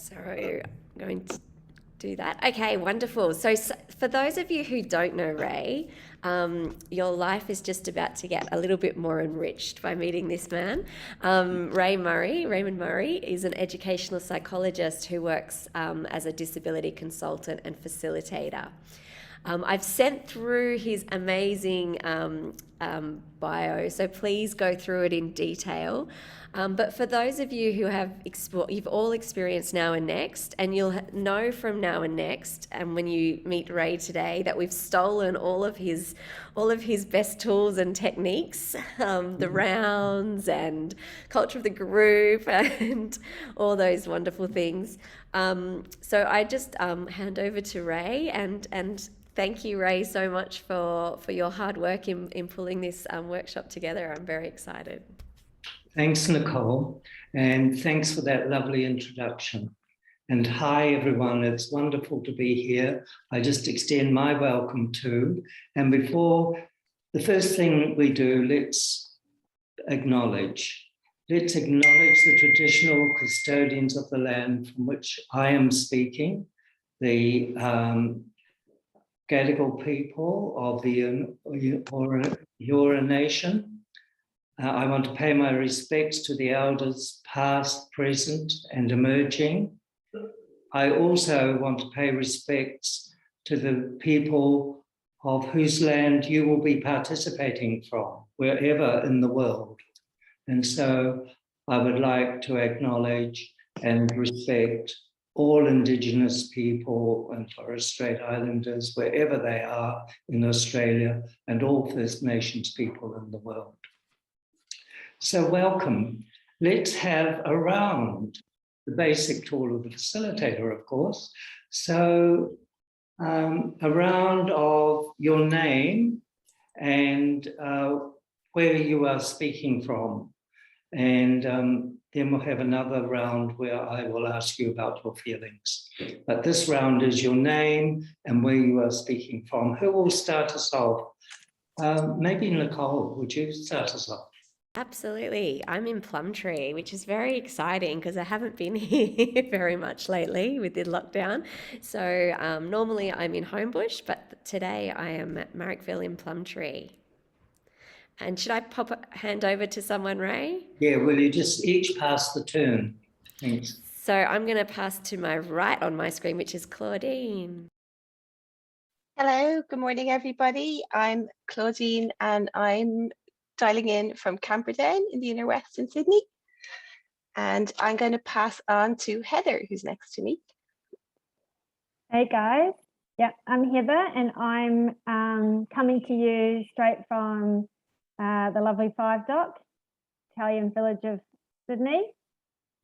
So I'm going to do that. Okay, wonderful. So for those of you who don't know Ray, your life is just about to get a little bit more enriched by meeting this man. Raymond Murray, is an educational psychologist who works as a disability consultant and facilitator. I've sent through his amazing bio, so please go through it in detail. But for those of you who have you've all experienced Now and Next, and you'll know from Now and Next, and when you meet Ray today, that we've stolen all of his best tools and techniques, the rounds and culture of the group and all those wonderful things. So I just hand over to Ray and thank you, Ray, so much for your hard work in pulling this workshop together. I'm very excited. Thanks, Nicole, and thanks for that lovely introduction. And hi, everyone. It's wonderful to be here. I just extend my welcome too. And before the first thing we do, let's acknowledge the traditional custodians of the land from which I am speaking, the Gadigal people of the Eora Nation. I want to pay my respects to the elders past, present, and emerging. I also want to pay respects to the people of whose land you will be participating from, wherever in the world. And so I would like to acknowledge and respect all Indigenous people and Torres Strait Islanders, wherever they are in Australia, and all First Nations people in the world. So welcome. Let's have a round, the basic tool of the facilitator, of course. So a round of your name and where you are speaking from. And then we'll have another round where I will ask you about your feelings. But this round is your name and where you are speaking from. Who will start us off? Maybe Nicole, would you start us off? Absolutely. I'm in Plumtree, which is very exciting because I haven't been here very much lately with the lockdown. So normally I'm in Homebush, but today I am at Marrickville in Plumtree. And should I hand over to someone, Ray? Yeah, will you just each pass the turn? Thanks. So I'm going to pass to my right on my screen, which is Claudine. Hello, good morning, everybody. I'm Claudine and I'm dialing in from Camperdown in the inner west in Sydney. And I'm going to pass on to Heather, who's next to me. Hey guys, yeah, I'm Heather and I'm coming to you straight from the lovely Five Dock, Italian village of Sydney.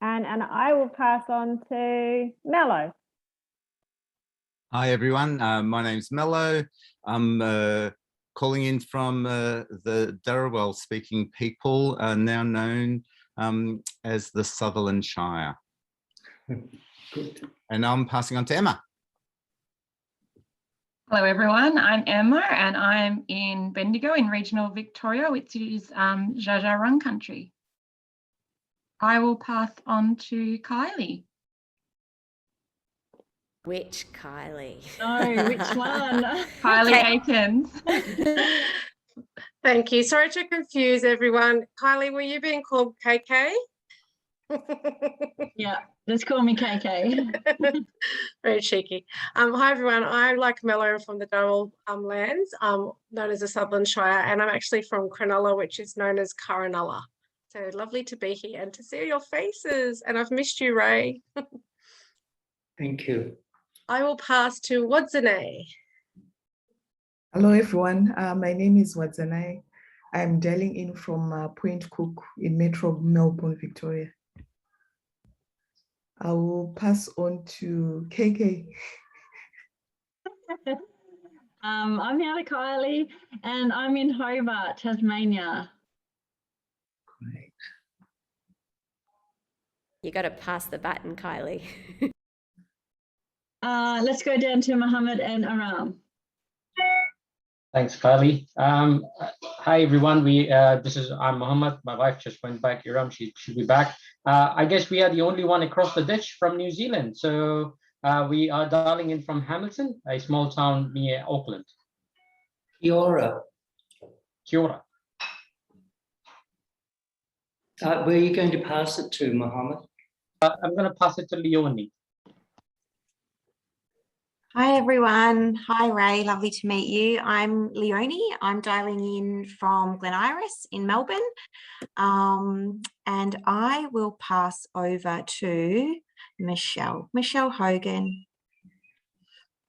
And I will pass on to Mello. Hi everyone, my name's Mello. I'm calling in from the Dharawal speaking people, now known as the Sutherland Shire. Good. And I'm passing on to Emma. Hello everyone, I'm Emma and I'm in Bendigo in regional Victoria, which is Dja Dja Wurrung country. I will pass on to Kylie. Which Kylie? Oh, which one? Kylie Aikens. Thank you. Sorry to confuse everyone. Kylie, were you being called KK? Yeah, just call me KK. Very cheeky. Hi everyone. I'm like Mello from the Dharawal lands, known as the Sutherland Shire, and I'm actually from Cronulla, which is known as Curranula. So lovely to be here and to see your faces. And I've missed you, Ray. Thank you. I will pass to Wadzane. Hello everyone, my name is Wadzane. I'm dialing in from Point Cook in Metro Melbourne, Victoria. I will pass on to KK. I'm the other Kylie and I'm in Hobart, Tasmania. Great. You got to pass the baton, Kylie. Let's go down to Mohammed and Aram. Thanks, Kylie. Hi everyone. I'm Mohammed. My wife just went back. Iram, she should be back. I guess we are the only one across the ditch from New Zealand. So we are dialing in from Hamilton, a small town near Auckland. Kia ora. Kia ora. Where are you going to pass it to, Mohammed? I'm going to pass it to Leonie. Hi everyone. Hi Ray, lovely to meet you. I'm Leonie. I'm dialing in from Glen Iris in Melbourne. And I will pass over to Michelle Hogan.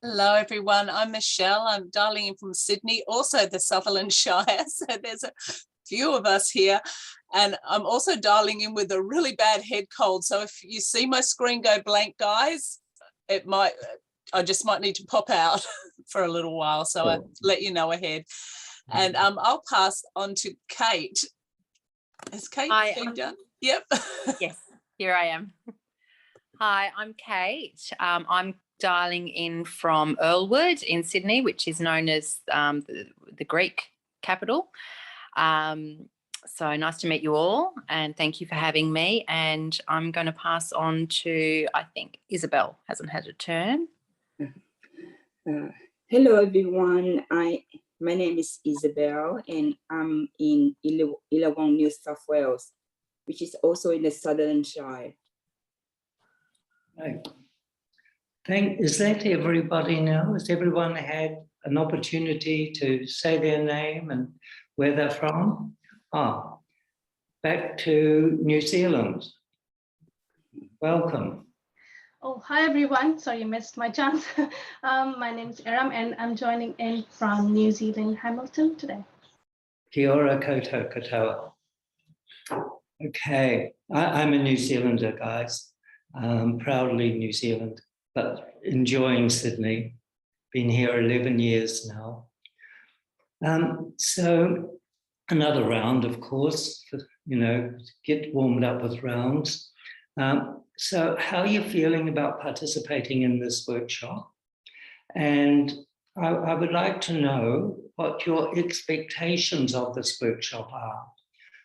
Hello everyone, I'm Michelle. I'm dialing in from Sydney, also the Sutherland Shire. So there's a few of us here. And I'm also dialing in with a really bad head cold. So if you see my screen go blank, guys, I just might need to pop out for a little while. So I'll let you know ahead. And I'll pass on to Kate. Is Kate being done? Yep. Yes, here I am. Hi, I'm Kate. I'm dialing in from Earlwood in Sydney, which is known as the Greek capital. So nice to meet you all, and thank you for having me. And I'm going to pass on to, I think, Isabel hasn't had a turn. Hello everyone. My name is Isabel, and I'm in Illawong, New South Wales, which is also in the Sutherland Shire. Right. Is that everybody now? Has everyone had an opportunity to say their name and where they're from? Back to New Zealand. Welcome. Oh, hi everyone. Sorry, you missed my chance. My name is Iram and I'm joining in from New Zealand, Hamilton today. Kia ora koutou katoa. Okay, I'm a New Zealander, guys. Proudly New Zealand, but enjoying Sydney. Been here 11 years now. So another round, of course, get warmed up with rounds. So how are you feeling about participating in this workshop? And I would like to know what your expectations of this workshop are.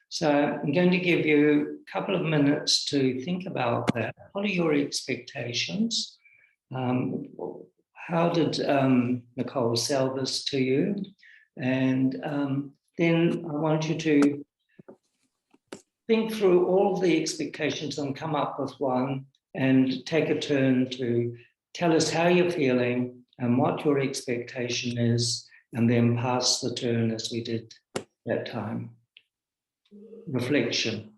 So I'm going to give you a couple of minutes to think about that. What are your expectations? How did Nicole sell this to you? And then I want you to think through all the expectations and come up with one and take a turn to tell us how you're feeling and what your expectation is, and then pass the turn as we did that time. Reflection.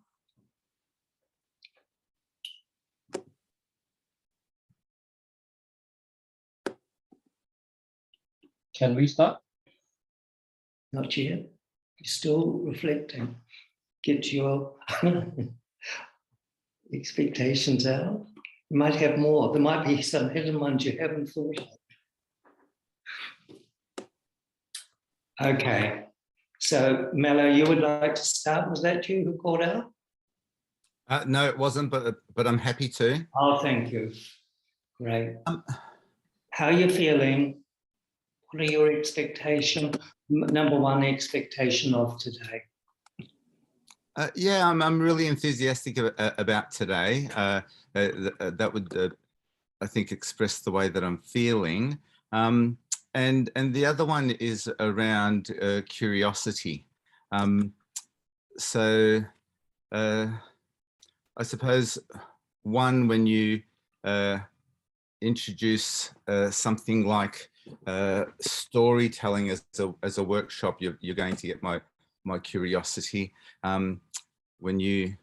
Can we start? Not yet. You're still reflecting. Get your expectations out. You might have more. There might be some hidden ones you haven't thought of. Okay. So, Mello, you would like to start? Was that you who called out? No, it wasn't, but I'm happy to. Oh, thank you. Great. How are you feeling? What are your expectations? Number one expectation of today? Yeah, I'm really enthusiastic about today. That would, I think, express the way that I'm feeling. And the other one is around curiosity. So I suppose one, when you introduce something like storytelling as a workshop, you're going to get my curiosity. When you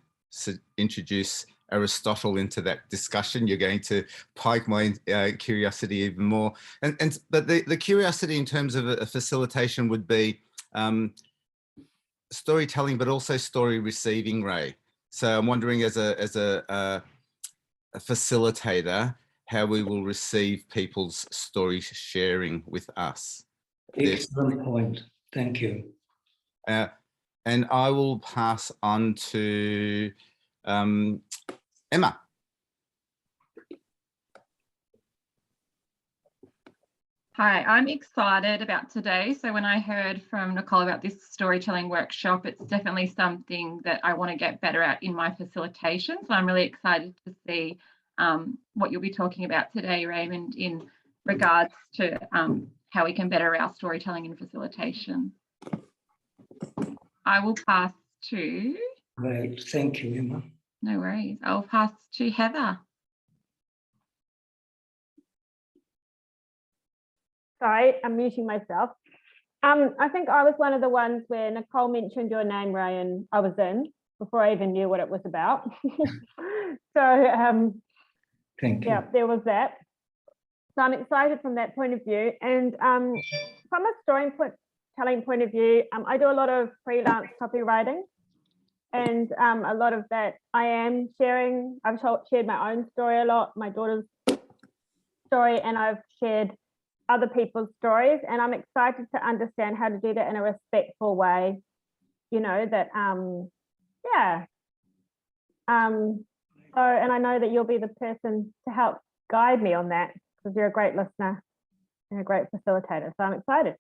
introduce Aristotle into that discussion, you're going to pique my curiosity even more. But the curiosity in terms of a facilitation would be storytelling, but also story receiving, Ray. So I'm wondering, as a facilitator, how we will receive people's story sharing with us. Excellent point. Thank you. And I will pass on to Emma. Hi, I'm excited about today. So when I heard from Nicole about this storytelling workshop, it's definitely something that I want to get better at in my facilitation. So I'm really excited to see what you'll be talking about today, Raymond, in regards to how we can better our storytelling and facilitation. I will pass to... Great, thank you, Emma. No worries. I'll pass to Heather. Sorry, I'm muting myself. I think I was one of the ones where Nicole mentioned your name, Ray, and I was in before I even knew what it was about. So Thank you. yeah, there was that. So I'm excited from that point of view. And from a storytelling point of view, I do a lot of freelance copywriting. And a lot of that I am sharing. I've shared my own story a lot, my daughter's story, and I've shared other people's stories, and I'm excited to understand how to do that in a respectful way, you know, that yeah. So, and I know that you'll be the person to help guide me on that, because you're a great listener and a great facilitator, so I'm excited.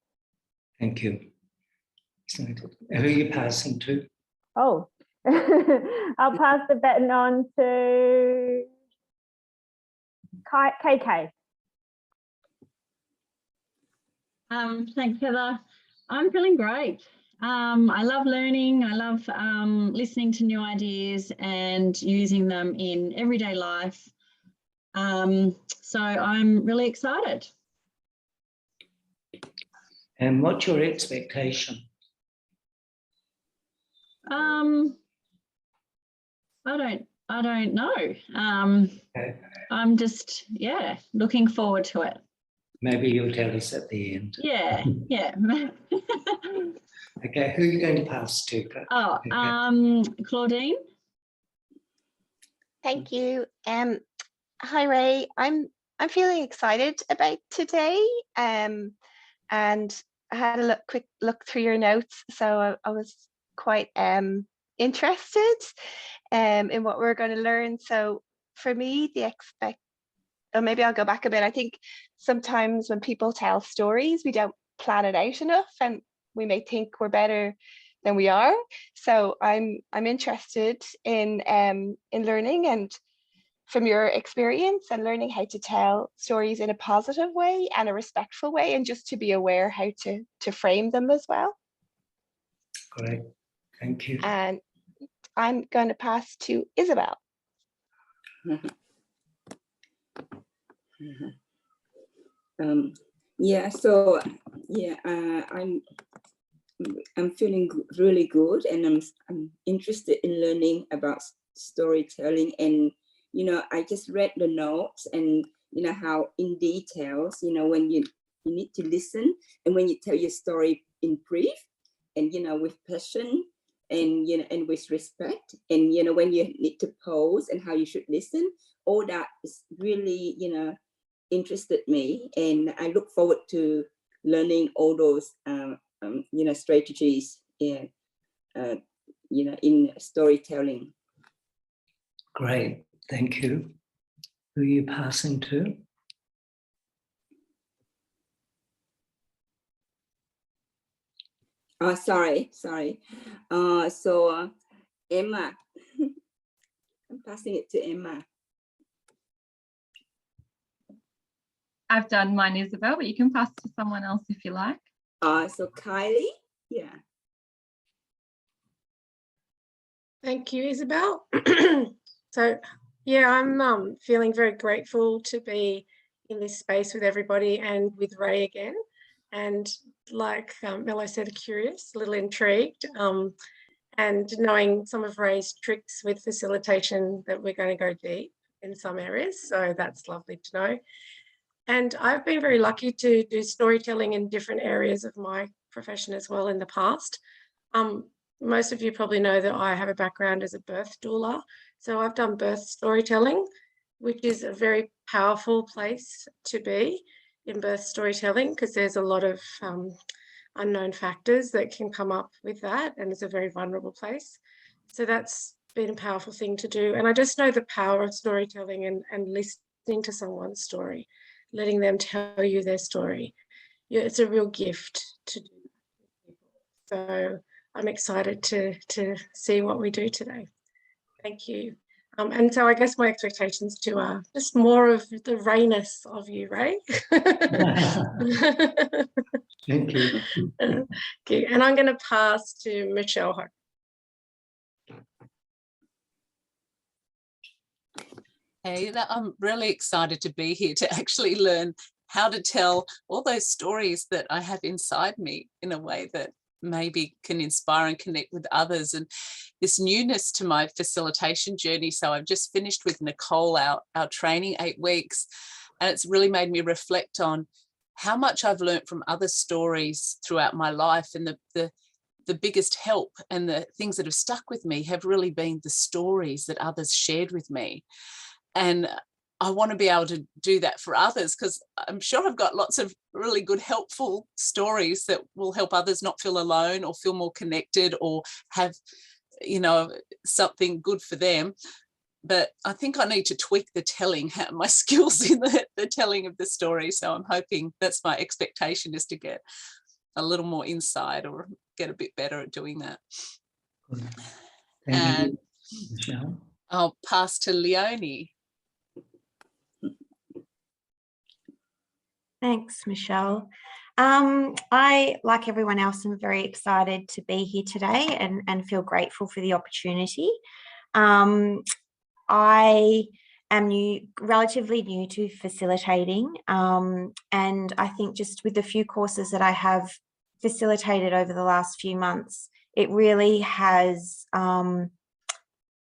Thank you. So, who are you passing to? Oh, I'll pass the baton on to KK. Thanks, Heather. I'm feeling great. I love learning. I love listening to new ideas and using them in everyday life. So I'm really excited. And what's your expectation? I don't know. Okay. I'm just, yeah, looking forward to it. Maybe you'll tell us at the end. Yeah, yeah. Okay, who are you going to pass to? Oh, Claudine. Thank you. Hi Ray. I'm feeling excited about today. And I had a quick look through your notes, so I was quite interested in what we're going to learn. So for me, or maybe I'll go back a bit. I think sometimes when people tell stories, we don't plan it out enough, and we may think we're better than we are. So I'm interested in learning and from your experience and learning how to tell stories in a positive way and a respectful way, and just to be aware how to frame them as well. Great, thank you. And I'm going to pass to Isabel. Yeah, so yeah, I'm feeling really good, and I'm interested in learning about storytelling. And you know, I just read the notes, and you know how in details, you know, when you need to listen, and when you tell your story in brief, and you know, with passion, and you know, and with respect, and you know, when you need to pause and how you should listen, all that is really, you know, interested me, and I look forward to learning all those you know, strategies in you know, in storytelling. Great, thank you. Who are you passing to? Oh, sorry. So Emma. I'm passing it to Emma. I've done mine, Isabel, but you can pass to someone else if you like. So Kylie, yeah. Thank you, Isabel. So yeah, I'm feeling very grateful to be in this space with everybody and with Ray again. And like Mello said, curious, a little intrigued, and knowing some of Ray's tricks with facilitation, that we're going to go deep in some areas. So that's lovely to know. And I've been very lucky to do storytelling in different areas of my profession as well in the past. Most of you probably know that I have a background as a birth doula. So I've done birth storytelling, which is a very powerful place to be in birth storytelling, because there's a lot of unknown factors that can come up with that, and it's a very vulnerable place. So that's been a powerful thing to do. And I just know the power of storytelling and listening to someone's story, letting them tell you their story. it's a real gift to do. So I'm excited to see what we do today. Thank you. And so I guess my expectations too are just more of the Rayness of you, Ray. Thank you. Okay. And I'm going to pass to Michelle. Hey, I'm really excited to be here to actually learn how to tell all those stories that I have inside me in a way that maybe can inspire and connect with others, and this newness to my facilitation journey. So I've just finished with Nicole our training, 8 weeks, and it's really made me reflect on how much I've learned from other stories throughout my life, and the biggest help and the things that have stuck with me have really been the stories that others shared with me. And I want to be able to do that for others, because I'm sure I've got lots of really good, helpful stories that will help others not feel alone or feel more connected or have, you know, something good for them. But I think I need to tweak the telling, my skills in the telling of the story. So I'm hoping, that's my expectation, is to get a little more insight or get a bit better at doing that. Thank you, Michelle. I'll pass to Leonie. Thanks, Michelle. I, like everyone else, am very excited to be here today and feel grateful for the opportunity. I am relatively new to facilitating, and I think just with the few courses that I have facilitated over the last few months, it really has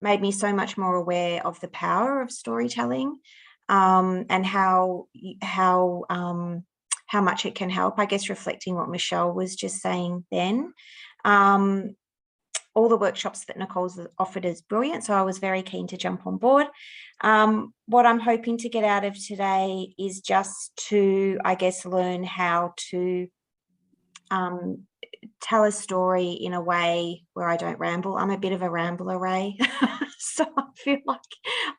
made me so much more aware of the power of storytelling. And how much it can help, I guess, reflecting what Michelle was just saying then. All the workshops that Nicole's offered is brilliant, so I was very keen to jump on board. What I'm hoping to get out of today is just to, I guess, learn how to tell a story in a way where I don't ramble. I'm a bit of a rambler, Ray. So I feel like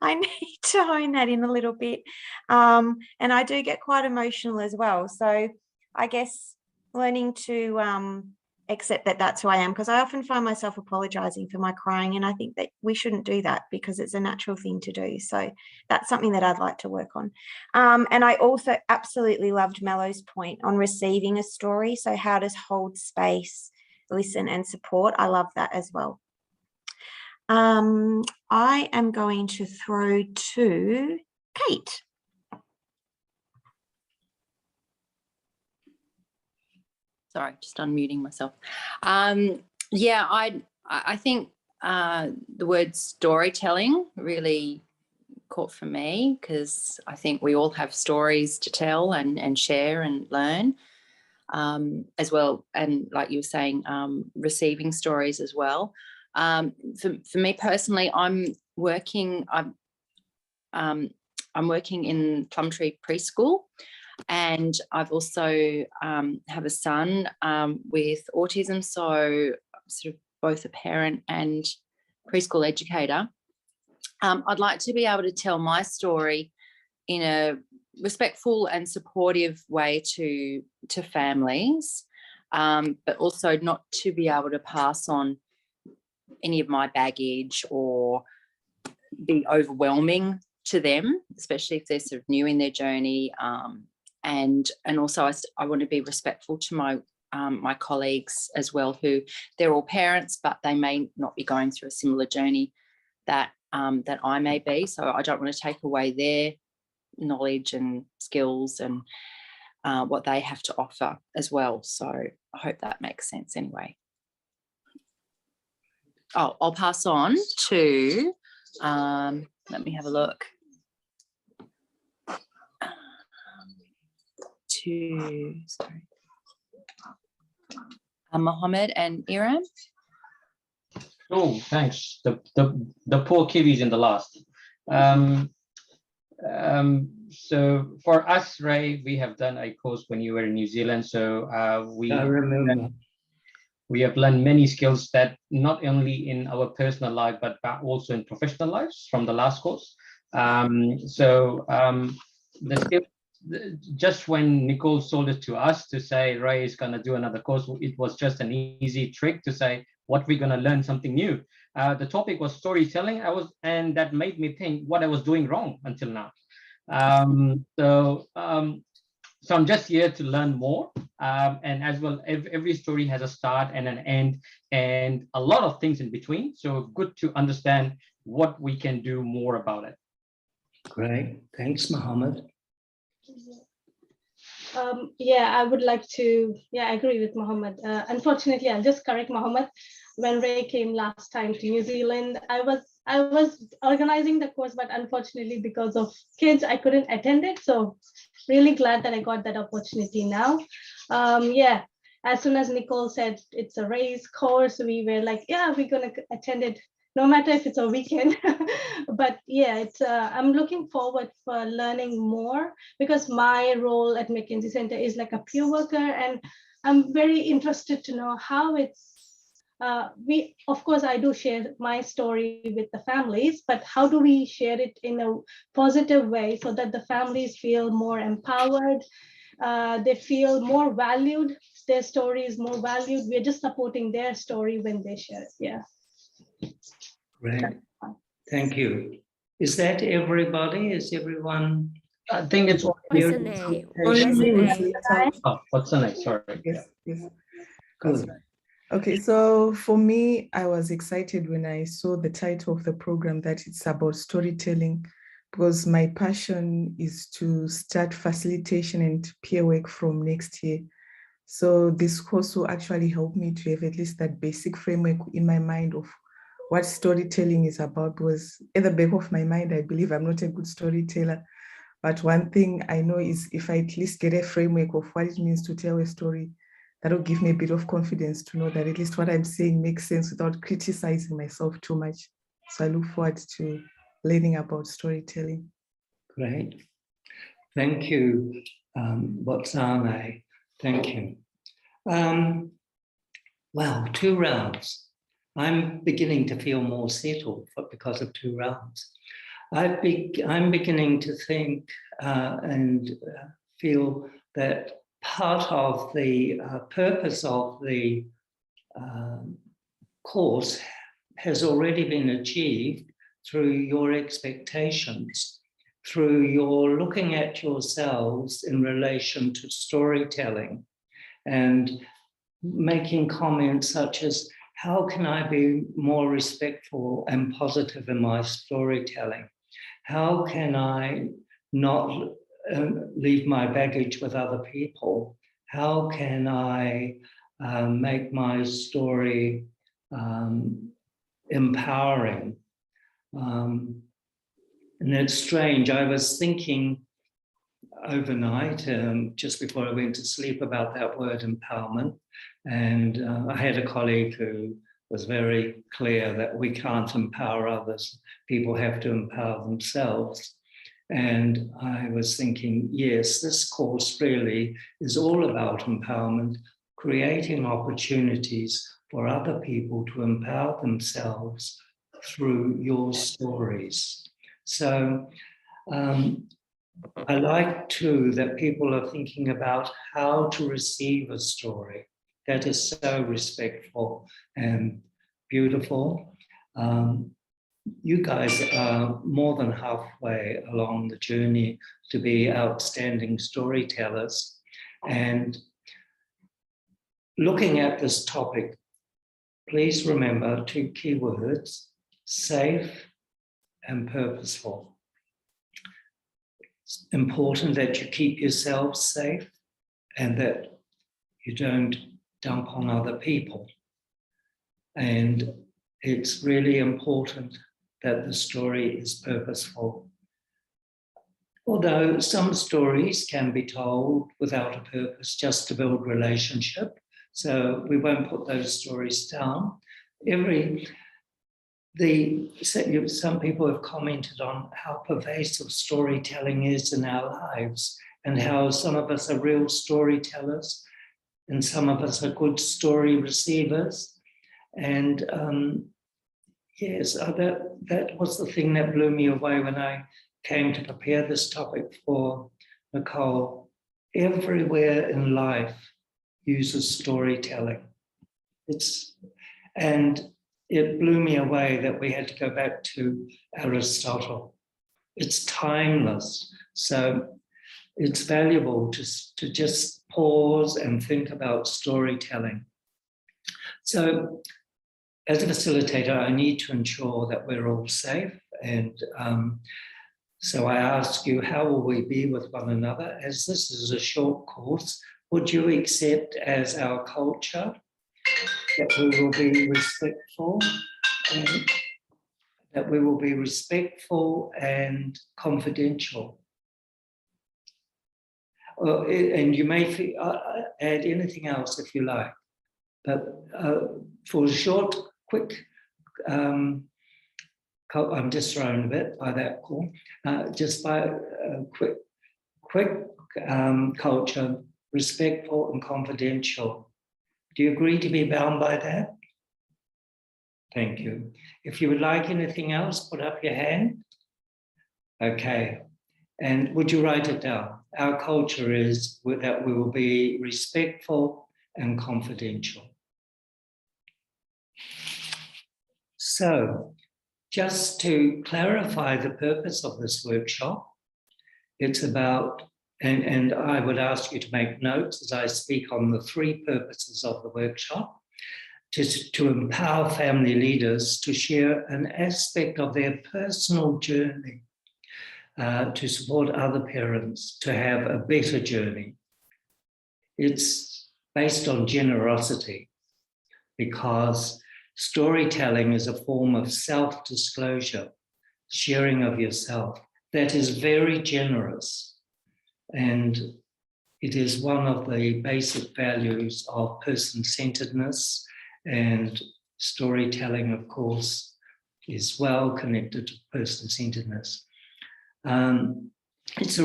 I need to hone that in a little bit. And I do get quite emotional as well. So I guess learning to accept that that's who I am, because I often find myself apologizing for my crying, and I think that we shouldn't do that because it's a natural thing to do. So that's something that I'd like to work on. And I also absolutely loved Mello's point on receiving a story. So how to hold space, listen and support. I love that as well. I am going to throw to Kate. Sorry, just unmuting myself. Yeah, I think the word storytelling really caught for me, because I think we all have stories to tell and share and learn as well. And like you were saying, receiving stories as well. For me personally, I'm working in Plumtree Preschool. And I've also have a son with autism, so sort of both a parent and preschool educator. I'd like to be able to tell my story in a respectful and supportive way to families, but also not to be able to pass on any of my baggage or be overwhelming to them, especially if they're sort of new in their journey. And also I want to be respectful to my my colleagues as well, who they're all parents, but they may not be going through a similar journey that that I may be. So I don't want to take away their knowledge and skills and what they have to offer as well. So I hope that makes sense anyway. Oh, I'll pass on to, let me have a look. Sorry. Mohammed and Iram. Oh, thanks. The poor Kiwis in the last. So for us, Ray, we have done a course when you were in New Zealand. So I remember. We have learned many skills that not only in our personal life, but also in professional lives from the last course. The skills just when Nicole sold it to us to say Ray is going to do another course, it was just an easy trick to say what we're going to learn something new. The topic was storytelling. And that made me think what I was doing wrong until now. So I'm just here to learn more. And as well, every story has a start and an end and a lot of things in between. So good to understand what we can do more about it. Great. Thanks, Mohammed. Yeah, I would like to, I agree with Mohammed. Unfortunately, I'll just correct Mohammed. When Ray came last time to New Zealand, I was organizing the course, but unfortunately because of kids, I couldn't attend it. So really glad that I got that opportunity now. Yeah, as soon as Nicole said it's a Ray's course, we were like, yeah, we're gonna attend it, no matter if it's a weekend. But yeah, it's I'm looking forward for learning more, because my role at Mackenzie Center is like a peer worker, and I'm very interested to know how it's of course I do share my story with the families, but how do we share it in a positive way so that the families feel more empowered, they feel more valued, their story is more valued, we're just supporting their story when they share it. Yeah. Great. Thank you. Is that everybody? Is everyone? I think it's all here. Oh, what's the next? Sorry. Yes, yes. Good. Okay, so for me, I was excited when I saw the title of the program that it's about storytelling, because my passion is to start facilitation and peer work from next year. So this course will actually help me to have at least that basic framework in my mind of what storytelling is about, because at the back of my mind, I believe I'm not a good storyteller. But one thing I know is if I at least get a framework of what it means to tell a story, that'll give me a bit of confidence to know that at least what I'm saying makes sense without criticizing myself too much. So I look forward to learning about storytelling. Great. Thank you, Botsane. Thank you. Well, 2 rounds. I'm beginning to feel more settled because of 2 rounds. I'm beginning to think and feel that part of the purpose of the course has already been achieved through your expectations, through your looking at yourselves in relation to storytelling and making comments such as, how can I be more respectful and positive in my storytelling? How can I not leave my baggage with other people? How can I make my story empowering? And it's strange, I was thinking overnight, just before I went to sleep, about that word empowerment. And I had a colleague who was very clear that we can't empower others, people have to empower themselves. And I was thinking, yes, this course really is all about empowerment, creating opportunities for other people to empower themselves through your stories. So I like too that people are thinking about how to receive a story. That is so respectful and beautiful. You guys are more than halfway along the journey to be outstanding storytellers. And looking at this topic, please remember 2 key words: safe and purposeful. It's important that you keep yourselves safe and that you don't dump on other people. And it's really important that the story is purposeful. Although some stories can be told without a purpose, just to build relationship. So we won't put those stories down. Some people have commented on how pervasive storytelling is in our lives and how some of us are real storytellers and some of us are good story receivers. And yes, that was the thing that blew me away when I came to prepare this topic for Nicole, everywhere in life uses storytelling. And it blew me away that we had to go back to Aristotle. It's timeless. So it's valuable to just pause and think about storytelling. So as a facilitator, I need to ensure that we're all safe. And so I ask you, how will we be with one another? As this is a short course, would you accept as our culture that we will be respectful and confidential? And you may add anything else if you like, but for a short, quick, I'm just thrown a bit by that call, just by a quick culture, respectful and confidential. Do you agree to be bound by that? Thank you. If you would like anything else, put up your hand. Okay. And would you write it down? Our culture is that we will be respectful and confidential. So, just to clarify the purpose of this workshop, it's about, and I would ask you to make notes as I speak on the 3 purposes of the workshop, to empower family leaders to share an aspect of their personal journey, to support other parents to have a better journey. It's based on generosity because storytelling is a form of self-disclosure, sharing of yourself that is very generous, and it is one of the basic values of person-centeredness, and storytelling, of course, is well connected to person-centeredness. It's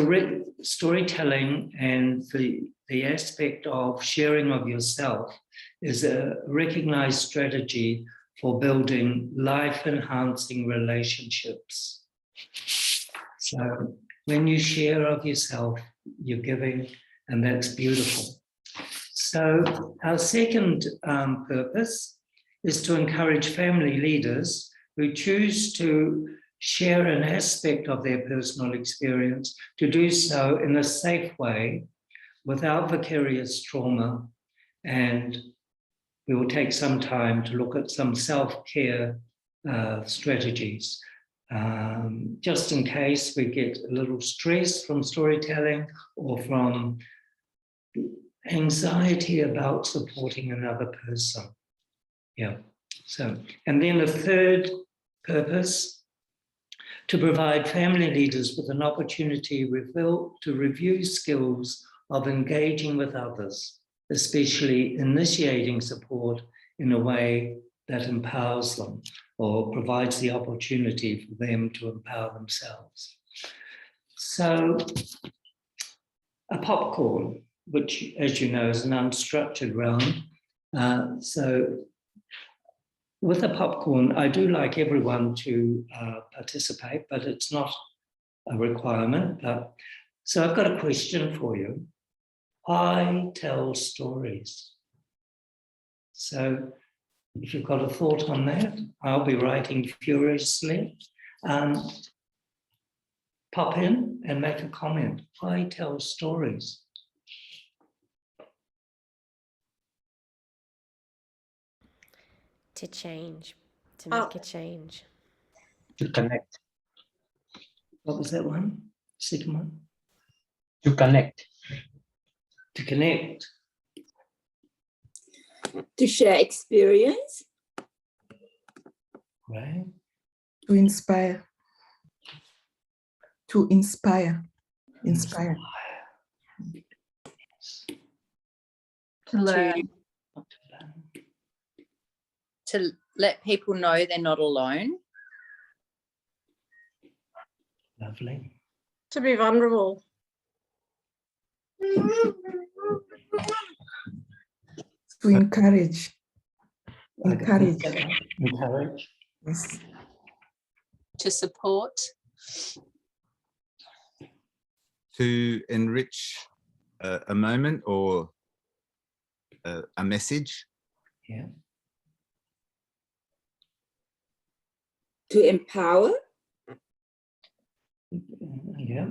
storytelling, and the aspect of sharing of yourself is a recognized strategy for building life-enhancing relationships. So when you share of yourself, you're giving, and that's beautiful. So our second purpose is to encourage family leaders who choose to share an aspect of their personal experience to do so in a safe way without vicarious trauma. And we will take some time to look at some self-care strategies, just in case we get a little stress from storytelling or from anxiety about supporting another person. Yeah. So, and then the third purpose, to provide family leaders with an opportunity to review skills of engaging with others, especially initiating support in a way that empowers them or provides the opportunity for them to empower themselves. So, a popcorn, which, as you know, is an unstructured round. So with a popcorn, I do like everyone to participate, but it's not a requirement. So I've got a question for you. I tell stories. So if you've got a thought on that, I'll be writing furiously. Pop in and make a comment. I tell stories. To change, to make a change. To connect. What was that one? Second one? To connect. To connect. To share experience. Right. To inspire. To inspire. Inspire. To learn. To let people know they're not alone. Lovely. To be vulnerable. To encourage. Encourage. Yes. To support. to enrich a moment or a message. Yeah. To empower. Yeah.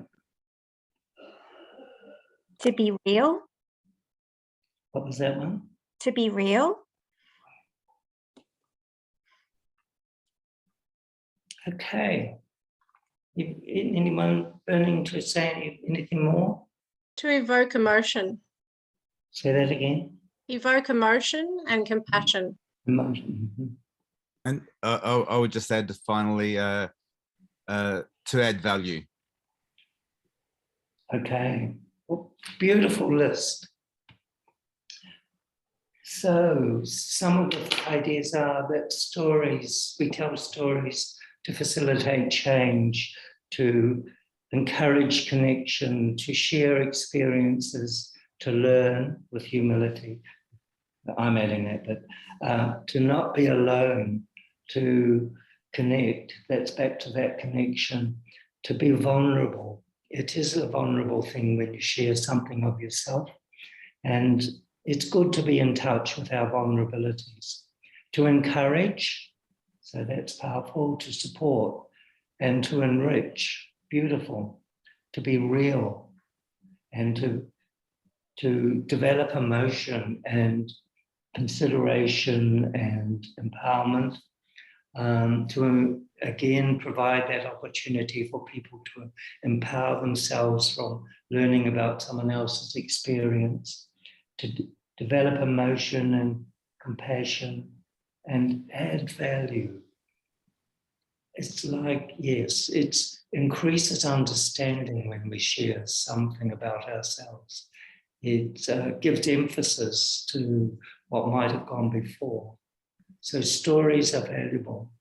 To be real. What was that one? To be real. Okay. Anyone burning to say anything more? To evoke emotion. Say that again. Evoke emotion and compassion. Emotion. Mhm. And I would just add finally to add value. Okay. Well, beautiful list. So some of the ideas are that we tell stories to facilitate change, to encourage connection, to share experiences, to learn with humility. I'm adding that, but to not be alone, to connect, that's back to that connection, to be vulnerable. It is a vulnerable thing when you share something of yourself. And it's good to be in touch with our vulnerabilities, to encourage, so that's powerful, to support, and to enrich, beautiful, to be real, and to develop emotion and consideration and empowerment, to again provide that opportunity for people to empower themselves from learning about someone else's experience, to develop emotion and compassion and add value. It's like, yes, it increases understanding when we share something about ourselves. It gives emphasis to what might have gone before. So stories are valuable.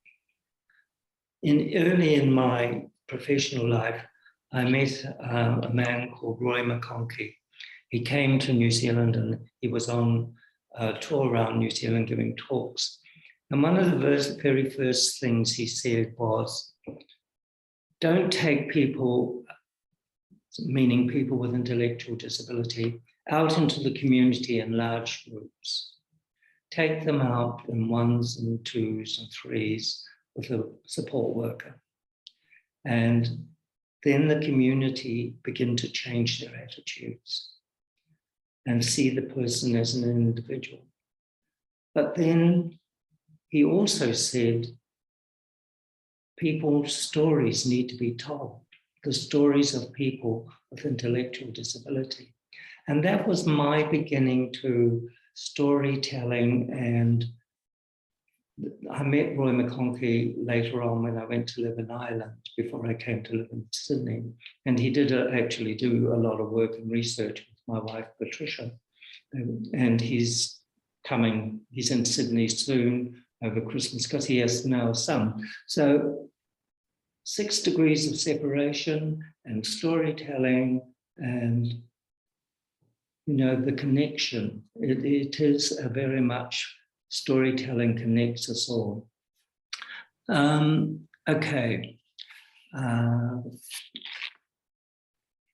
Early in my professional life, I met a man called Roy McConkie. He came to New Zealand and he was on a tour around New Zealand giving talks. And one of the very first things he said was, don't take people, meaning people with intellectual disability, out into the community in large groups. Take them out in ones and twos and threes with a support worker. And then the community begin to change their attitudes and see the person as an individual. But then he also said, people's stories need to be told, the stories of people with intellectual disability. And that was my beginning to storytelling. And I met Roy McConkie later on when I went to live in Ireland before I came to live in Sydney. And he did actually do a lot of work and research with my wife, Patricia. And he's in Sydney soon over Christmas because he has now a son. So 6 degrees of separation and storytelling and, the connection. It is a very much storytelling connects us all. Okay.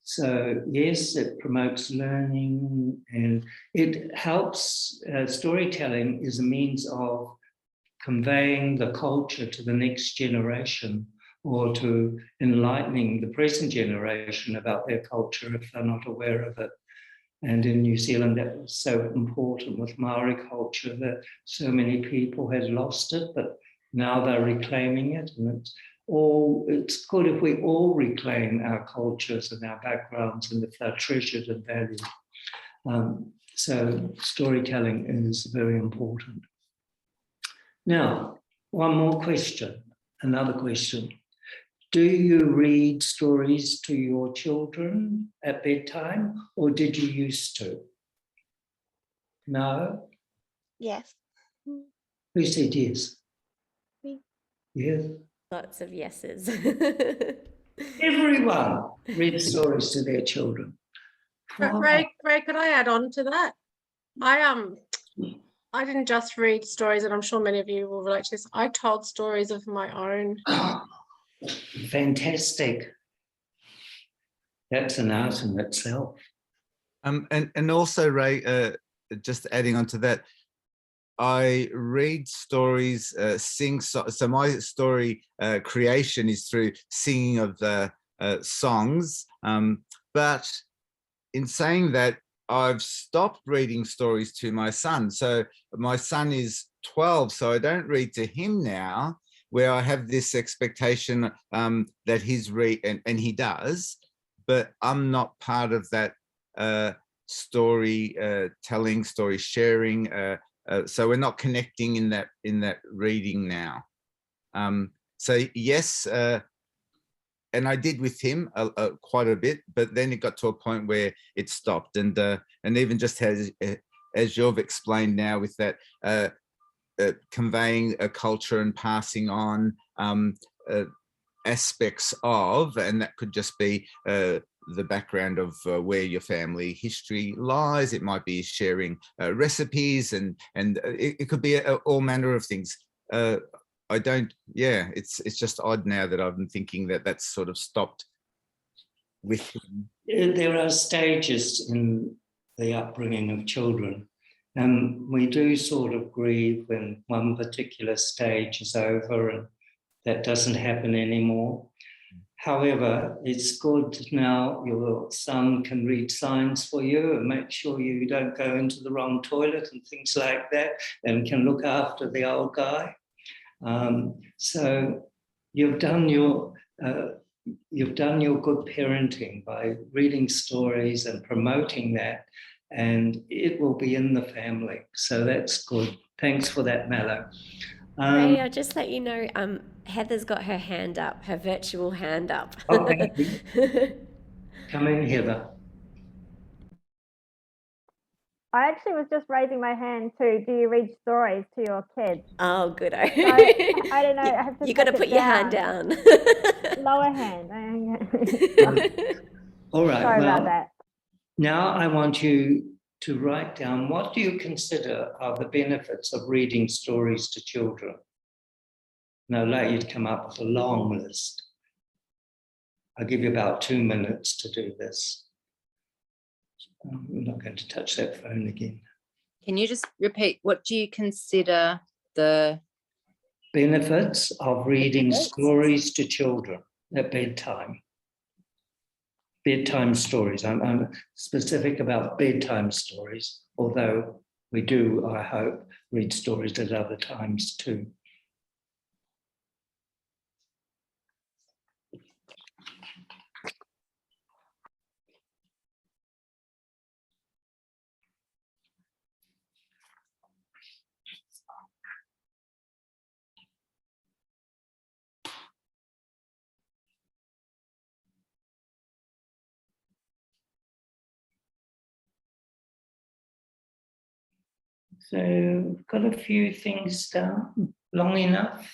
So yes, it promotes learning and it helps. Storytelling is a means of conveying the culture to the next generation or to enlightening the present generation about their culture if they're not aware of it. And in New Zealand, that was so important with Maori culture that so many people had lost it, but now they're reclaiming it. And it's good if we all reclaim our cultures and our backgrounds and if they're treasured and valued. So storytelling is very important. Now, one more question, another question. Do you read stories to your children at bedtime, or did you used to? No? Yes. Who said yes? Me. Yes. Lots of yeses. Everyone reads stories to their children. Wow. Ray, could I add on to that? I didn't just read stories, and I'm sure many of you will relate to this. I told stories of my own. Fantastic. That's an art in itself. And also, Ray, just adding on to that, I read stories, sing. So my story creation is through singing of the songs. But in saying that, I've stopped reading stories to my son. So my son is 12, so I don't read to him now, where I have this expectation that he's and he does, but I'm not part of that story telling, story sharing. So we're not connecting in that reading now. So yes, and I did with him quite a bit, but then it got to a point where it stopped. And even just as you've explained now, with that conveying a culture and passing on aspects of, and that could just be the background of where your family history lies. It might be sharing recipes, and it could be all manner of things. I don't, yeah, it's just odd now that I'm thinking that that's sort of stopped with him. There are stages in the upbringing of children, and we do sort of grieve when one particular stage is over and that doesn't happen anymore. However, it's good now your son can read signs for you and make sure you don't go into the wrong toilet and things like that, and can look after the old guy. So you've done your good parenting by reading stories and promoting that, and it will be in the family. So that's good. Thanks for that, Mallow. Ray, I'll just let you know, Heather's got her hand up, her virtual hand up. Okay. Come in, Heather. I actually was just raising my hand too. Do you read stories to your kids? Oh, good. I don't know. I have to You got to take put it your hand down. Lower hand. All right. Sorry well, about that. Now I want you to write down, what do you consider are the benefits of reading stories to children? And I'll allow you to come up with a long list. I'll give you about 2 minutes to do this. I'm not going to touch that phone again. Can you just repeat, what do you consider the benefits of reading stories to children at bedtime? Bedtime stories. I'm specific about bedtime stories, although we do, I hope, read stories at other times too. So got a few things down. Long enough?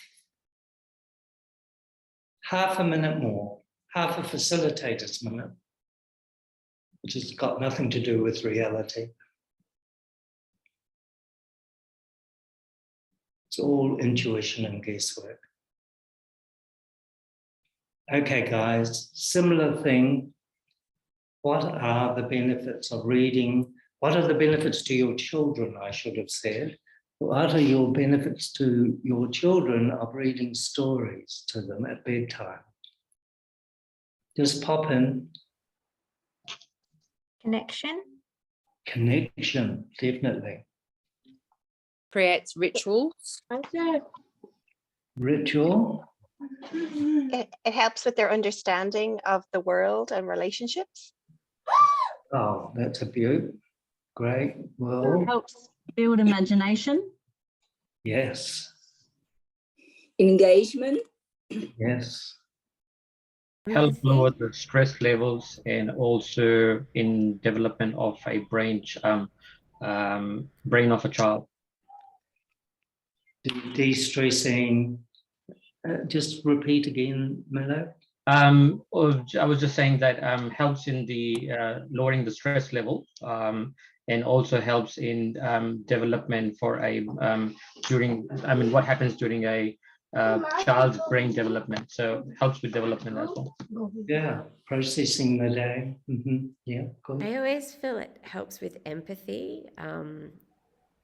Half a minute more, half a facilitator's minute, which has got nothing to do with reality. It's all intuition and guesswork. Okay, guys, similar thing. What are the benefits of reading? What are the benefits to your children, I should have said? What are your benefits to your children of reading stories to them at bedtime? Just pop in. Connection. Connection, definitely. creates rituals? Ritual. It helps with their understanding of the world and relationships. Oh, that's a beaut. Great. Well, Helps build imagination. yes. Engagement. Yes. Help lower the stress levels and also in development of a brain of a child. De-stressing. Just repeat again, Milo. I was just saying that helps in the lowering the stress level, and also helps in development for a what happens during a child's brain development. So it helps with development as well. Yeah, processing the day. Yeah, good. I always feel it helps with empathy beyond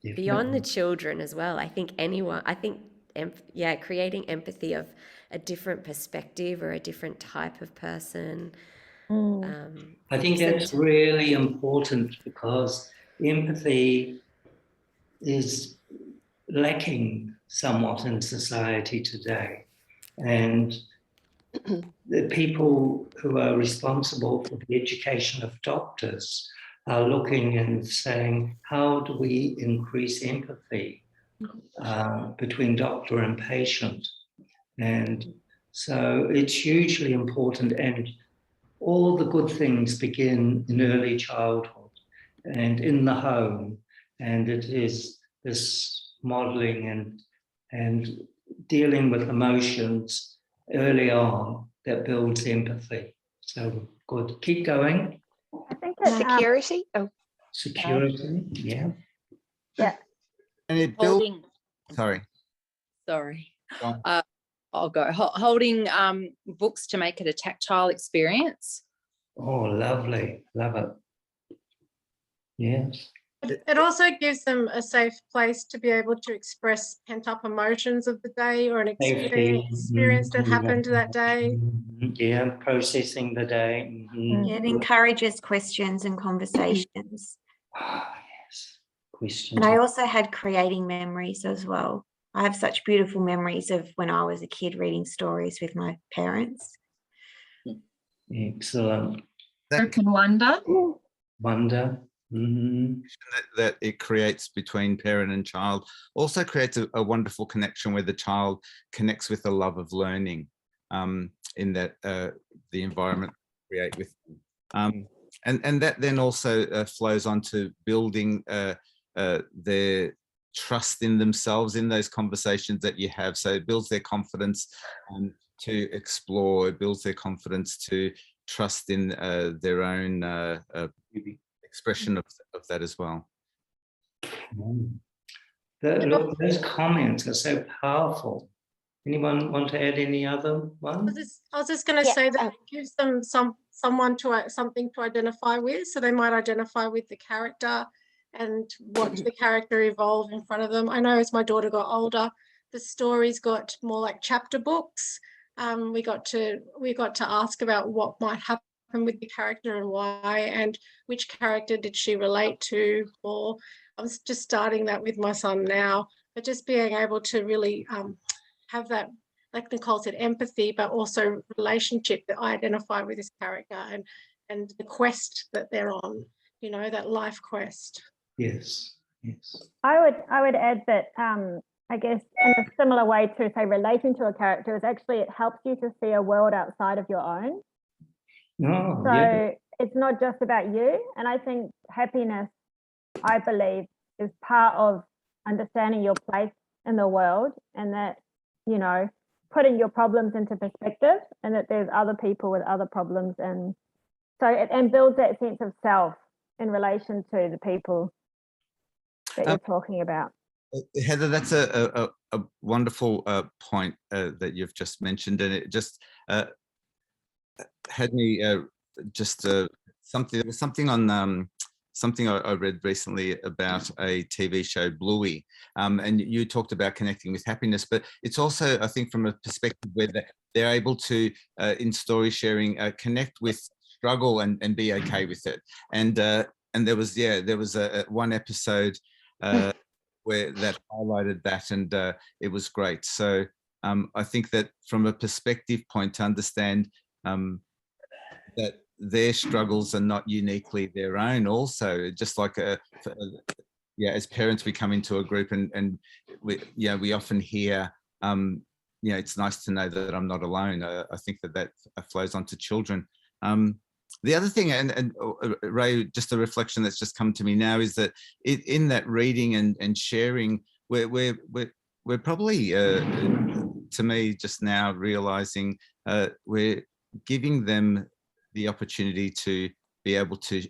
Definitely. the children as well. I think creating empathy of a different perspective or a different type of person. I think that's really important because empathy is lacking somewhat in society today. And the people who are responsible for the education of doctors are looking and saying, how do we increase empathy between doctor and patient? And so it's hugely important, and all the good things begin in early childhood and in the home. And it is this modeling and dealing with emotions early on that builds empathy. So good. Keep going. I think it's security. Security. Yeah. Yeah. And it builds. Sorry. Go on. I'll go. Holding books to make it a tactile experience. Oh, lovely. Love it. Yes. It also gives them a safe place to be able to express pent-up emotions of the day or an experience that happened that day. Yeah, processing the day. Yeah, it encourages questions and conversations. Yes, questions. And I also had creating memories as well. I have such beautiful memories of when I was a kid reading stories with my parents. Excellent. Open wonder. Wonder. That it creates between parent and child also creates a wonderful connection where the child connects with the love of learning in that the environment we create with them. And that then also flows on to building their trust in themselves in those conversations that you have. So it builds their confidence to explore, it builds their confidence to trust in their own expression of that as well. Those comments are so powerful. Anyone want to add any other one? I was just going to say that it gives them something to identify with. So they might identify with the character and watch the character evolve in front of them. I know as my daughter got older, the stories got more like chapter books. We got to ask about what might happen with the character and why, and which character did she relate to. Or I'm just starting that with my son now, but just being able to really have that, like Nicole said, empathy, but also relationship, that I identify with this character and the quest that they're on, you know, that life quest. Yes, yes. I would add that I guess in a similar way to, say, relating to a character is actually it helps you to see a world outside of your own. Oh, so yeah. It's not just about you. And I think happiness, I believe, is part of understanding your place in the world, and that, you know, putting your problems into perspective, and that there's other people with other problems. And so it builds that sense of self in relation to the people that you're talking about. Heather, that's a wonderful point that you've just mentioned, and it just had me something on something I read recently about a TV show, Bluey, and you talked about connecting with happiness, but it's also, I think, from a perspective where they're able to, in story sharing, connect with struggle and be okay with it. And there was one episode where that highlighted that, and it was great. So I think that from a perspective point, to understand that their struggles are not uniquely their own also, just like as parents we come into a group and we often hear it's nice to know that I'm not alone. I think that flows on to children. The other thing, and Ray, just a reflection that's just come to me now, is that in that reading and sharing, we're probably, to me, just now realizing we're giving them the opportunity to be able to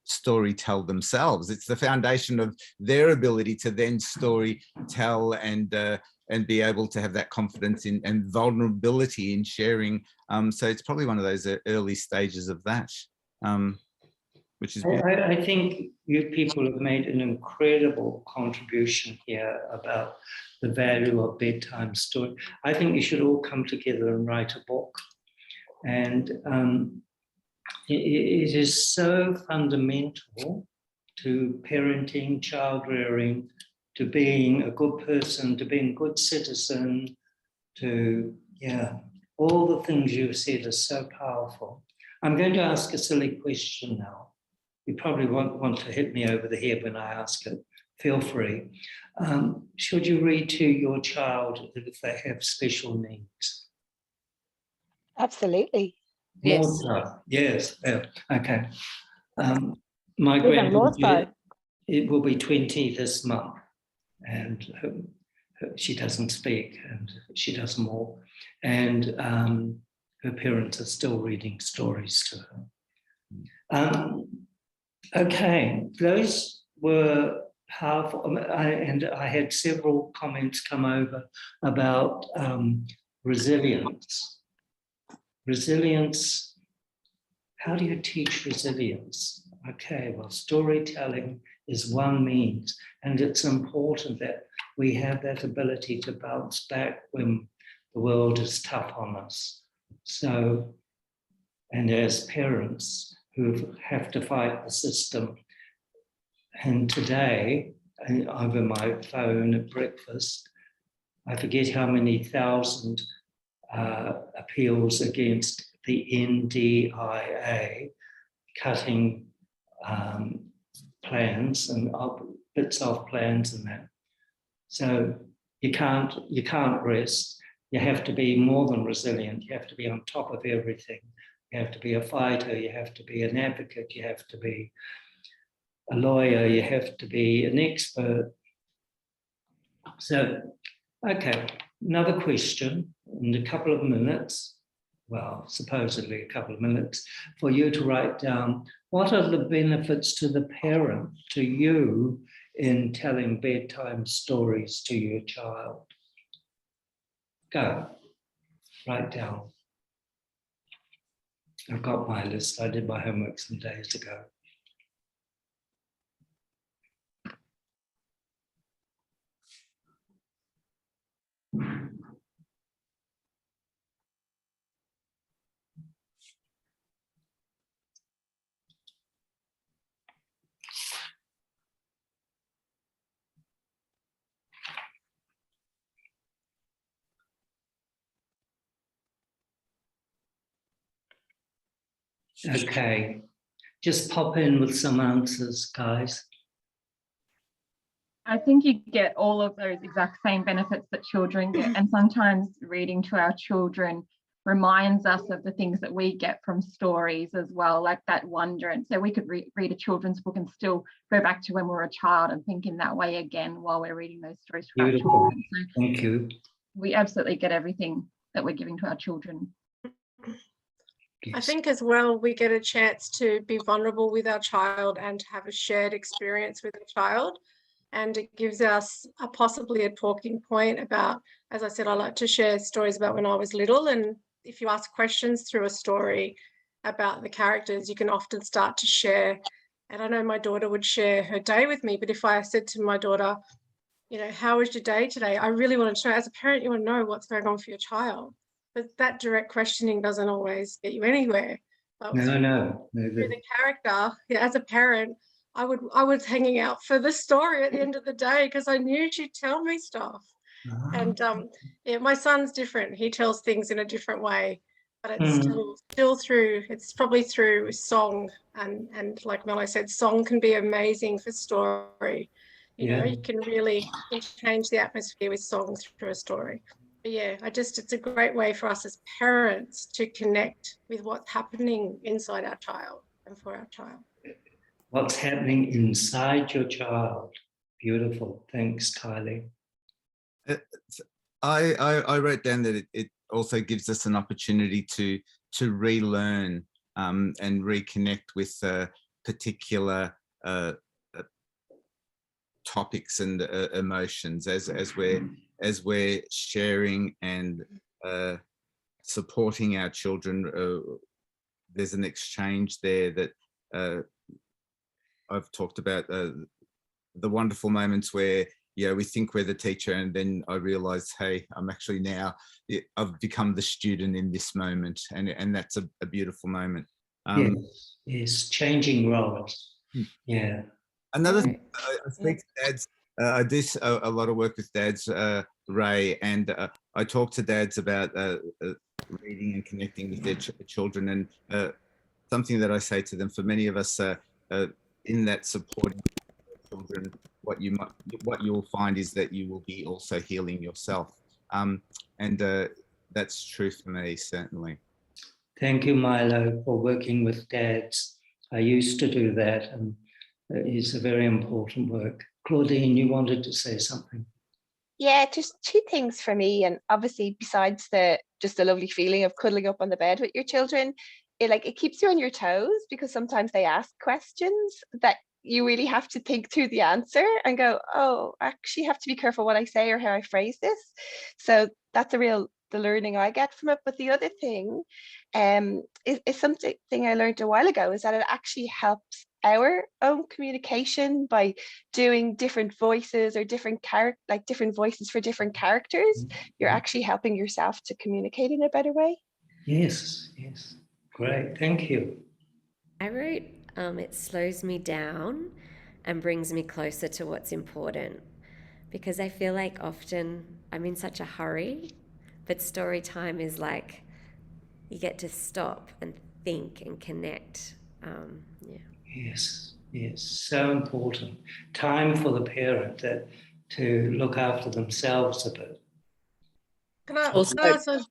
story tell themselves. It's the foundation of their ability to then story tell and be able to have that confidence in and vulnerability in sharing. So it's probably one of those early stages of that, which is beautiful. I think you people have made an incredible contribution here about the value of bedtime story. I think you should all come together and write a book. And it is so fundamental to parenting, child rearing, to being a good person, to being a good citizen, to, all the things you've said are so powerful. I'm going to ask a silly question now. You probably won't want to hit me over the head when I ask it. Feel free. Should you read to your child if they have special needs? Absolutely. Yes. More so. Yes. Yeah. Okay. My Even more granddaughter, so. it will be 20 this month, and she doesn't speak, and she does more, and her parents are still reading stories to her. Okay, those were powerful, and I had several comments come over about resilience. Resilience, how do you teach resilience? Okay, well, storytelling is one means, and it's important that we have that ability to bounce back when the world is tough on us. So, and as parents who have to fight the system, and today, over my phone at breakfast, I forget how many thousand appeals against the NDIA cutting plans and bits of plans and that. So you can't rest. You have to be more than resilient. You have to be on top of everything. You have to be a fighter. You have to be an advocate. You have to be a lawyer. You have to be an expert. So, okay, another question in a couple of minutes, well, supposedly a couple of minutes, for you to write down what are the benefits to the parent, to you, in telling bedtime stories to your child. Go, write down. I've got my list. I did my homework some days ago. Okay, just pop in with some answers, guys. I think you get all of those exact same benefits that children get. And sometimes reading to our children reminds us of the things that we get from stories as well, like that wonder. And so we could read a children's book and still go back to when we were a child and think in that way again while we're reading those stories to our children. So thank you. We absolutely get everything that we're giving to our children. I think as well, we get a chance to be vulnerable with our child and to have a shared experience with the child. And it gives us possibly a talking point about, as I said, I like to share stories about when I was little. And if you ask questions through a story about the characters, you can often start to share. And I know my daughter would share her day with me, but if I said to my daughter, you know, how was your day today? I really want to know, as a parent, you want to know what's going on for your child. But that direct questioning doesn't always get you anywhere. But No. through the character, as a parent, I was hanging out for the story at the end of the day because I knew she'd tell me stuff. And my son's different. He tells things in a different way, but it's still through. It's probably through song, and like Mello said, song can be amazing for story. You know, you can really change the atmosphere with songs through a story. But yeah, it's a great way for us as parents to connect with what's happening inside our child and for our child. What's happening inside your child. Beautiful. Thanks, Kylie. I wrote down that it also gives us an opportunity to relearn and reconnect with particular topics and emotions as we're as we're sharing and supporting our children, there's an exchange there that I've talked about, the wonderful moments where, yeah, we think we're the teacher, and then I realize, hey, I'm actually now, I've become the student in this moment, and that's a beautiful moment. Yes, changing roles. Yeah. Another thing, I speak to dads. I do a lot of work with dads, Ray, and I talk to dads about reading and connecting with their children, and something that I say to them, for many of us in that supporting children, what you'll find is that you will be also healing yourself, and that's true for me, certainly. Thank you, Milo, for working with dads. I used to do that, and it's a very important work. Claudine, you wanted to say something? Yeah, just two things for me, and obviously besides just the lovely feeling of cuddling up on the bed with your children, it keeps you on your toes, because sometimes they ask questions that you really have to think through the answer and go, oh, I actually have to be careful what I say or how I phrase this. So that's the learning I get from it. But the other thing is something I learned a while ago, is that it actually helps our own communication by doing different voices or different voices for different characters. You're actually helping yourself to communicate in a better way. Yes, yes. Great, thank you. I wrote, it slows me down and brings me closer to what's important, because I feel like often I'm in such a hurry, but story time is like you get to stop and think and connect. Yes, yes, so important. Time for the parent to look after themselves a bit. Can I also,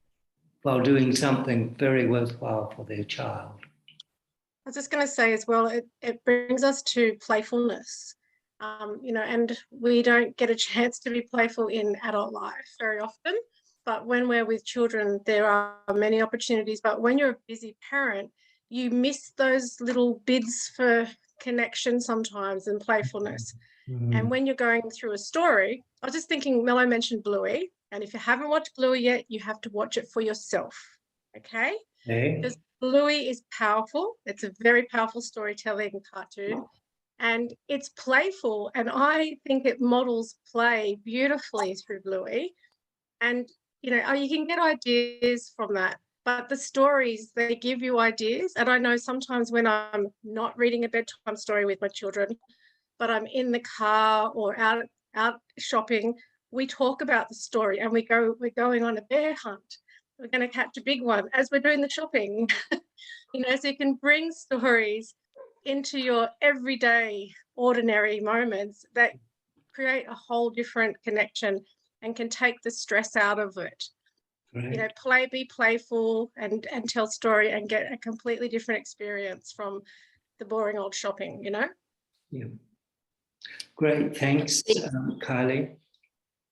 while doing something very worthwhile for their child. I was just going to say as well, it brings us to playfulness, and we don't get a chance to be playful in adult life very often. But when we're with children, there are many opportunities. But when you're a busy parent, you miss those little bids for connection sometimes and playfulness. And when you're going through a story, I was just thinking, Mello mentioned Bluey. And if you haven't watched Bluey yet, you have to watch it for yourself. Okay? Because Bluey is powerful. It's a very powerful storytelling cartoon. And it's playful. And I think it models play beautifully through Bluey. And, you can get ideas from that. But the stories, they give you ideas. And I know sometimes when I'm not reading a bedtime story with my children, but I'm in the car or out shopping, we talk about the story and we're going on a bear hunt. We're going to catch a big one as we're doing the shopping. So you can bring stories into your everyday, ordinary moments that create a whole different connection and can take the stress out of it. Right. Be playful and tell story and get a completely different experience from the boring old shopping, Yeah. Great, thanks, Kylie.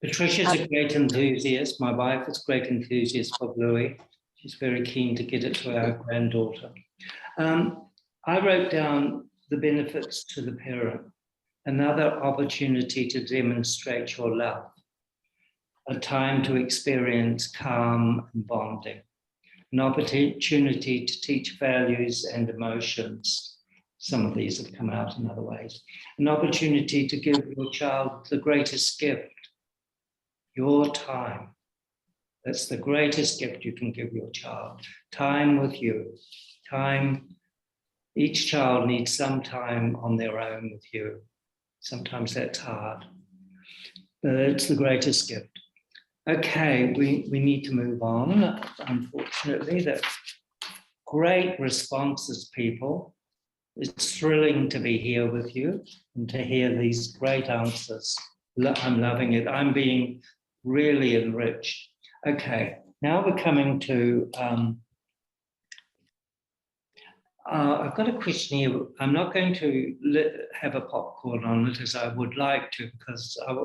Patricia's a great enthusiast. My wife is a great enthusiast for Bluey. She's very keen to get it to our granddaughter. I wrote down the benefits to the parent, another opportunity to demonstrate your love, a time to experience calm and bonding, an opportunity to teach values and emotions. Some of these have come out in other ways. An opportunity to give your child the greatest gift, your time. That's the greatest gift you can give your child. Time with you. Time. Each child needs some time on their own with you. Sometimes that's hard, but it's the greatest gift. Okay, we need to move on. Unfortunately, that's great responses, people. It's thrilling to be here with you and to hear these great answers. I'm loving it. I'm being really enriched. Okay, now we're coming to, I've got a question here. I'm not going to have a popcorn on it as I would like to, because I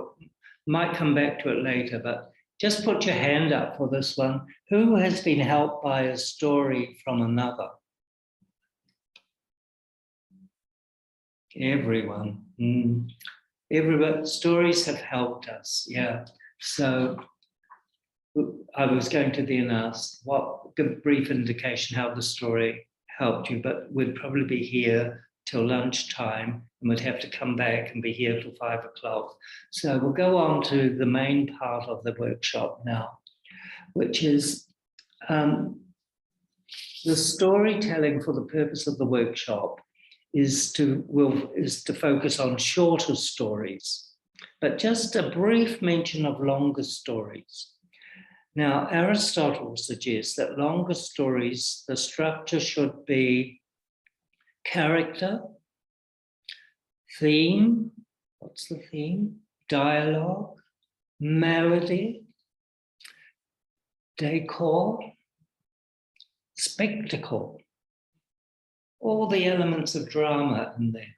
might come back to it later, but just put your hand up for this one. Who has been helped by a story from another? Everyone. Everyone. Stories have helped us, yeah. So I was going to then ask give a brief indication how the story helped you, but we'd probably be here till lunchtime and we'd have to come back and be here till 5 o'clock. So we'll go on to the main part of the workshop now, which is the storytelling for the purpose of the workshop is to focus on shorter stories, but just a brief mention of longer stories. Now, Aristotle suggests that longer stories, the structure should be character, theme, what's the theme? Dialogue, melody, decor, spectacle, all the elements of drama in there.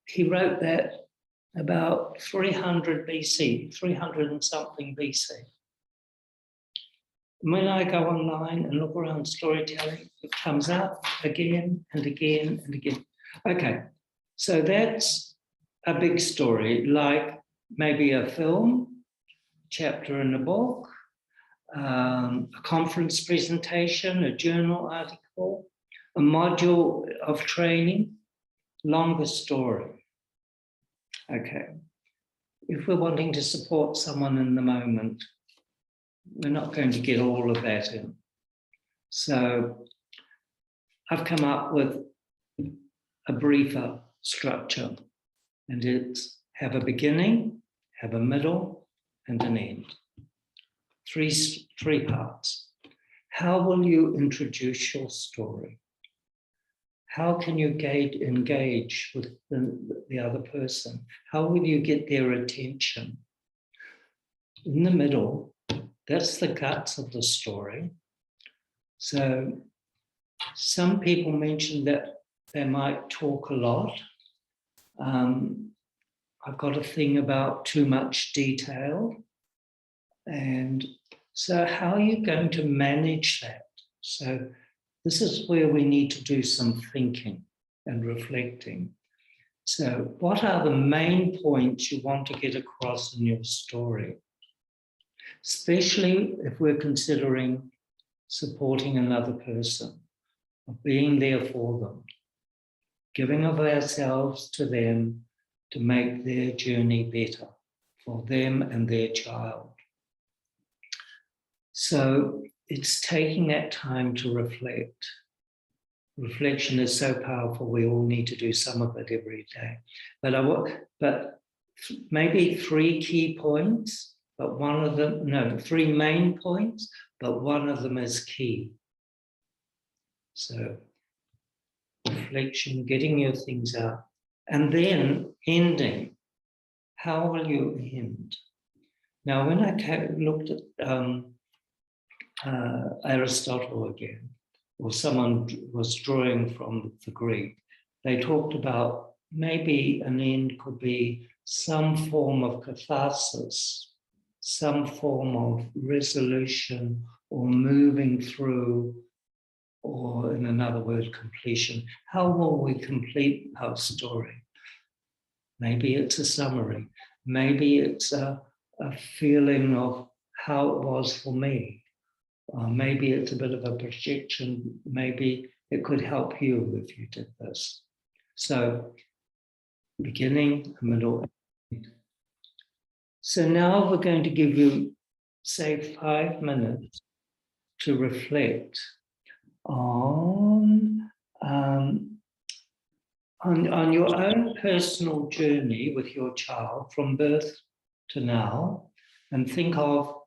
He wrote that about 300 BC, 300 and something BC. When I go online and look around storytelling, it comes up again and again and again. Okay, so that's a big story, like maybe a film, chapter in a book, a conference presentation, a journal article, a module of training, longer story. Okay, if we're wanting to support someone in the moment, we're not going to get all of that in. So I've come up with a briefer structure, and it's have a beginning, have a middle, and an end. Three parts. How will you introduce your story? How can you engage with the other person? How will you get their attention? In the middle, that's the guts of the story. So some people mentioned that they might talk a lot. I've got a thing about too much detail. And so how are you going to manage that? So this is where we need to do some thinking and reflecting. So what are the main points you want to get across in your story? Especially if we're considering supporting another person, or being there for them, giving of ourselves to them to make their journey better for them and their child. So it's taking that time to reflect. Reflection is so powerful, we all need to do some of it every day. But maybe 3 key points, but one of them, no, 3 main points, but one of them is key. So reflection, getting your things out, and then ending. How will you end? Now, when I looked at Aristotle again, or someone was drawing from the Greek, they talked about maybe an end could be some form of catharsis, some form of resolution or moving through, or in another word, completion. How will we complete our story? Maybe it's a summary. Maybe it's a feeling of how it was for me. Maybe it's a bit of a projection. Maybe it could help you if you did this. So beginning, middle, end. So now we're going to give you, say, 5 minutes to reflect on your own personal journey with your child from birth to now, and think of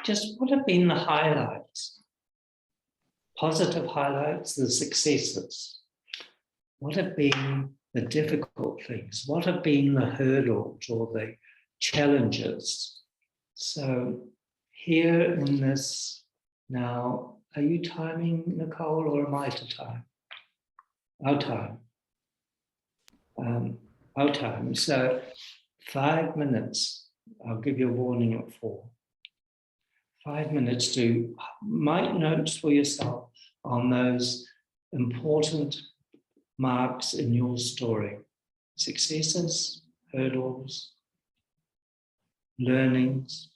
just what have been the highlights, positive highlights, the successes. What have been the difficult things? What have been the hurdles or the challenges? So here in this now, are you timing, Nicole, or am I to time? Our time. Our time. So 5 minutes. I'll give you a warning at 4. 5 minutes to make notes for yourself on those important marks in your story. Successes, hurdles, learnings,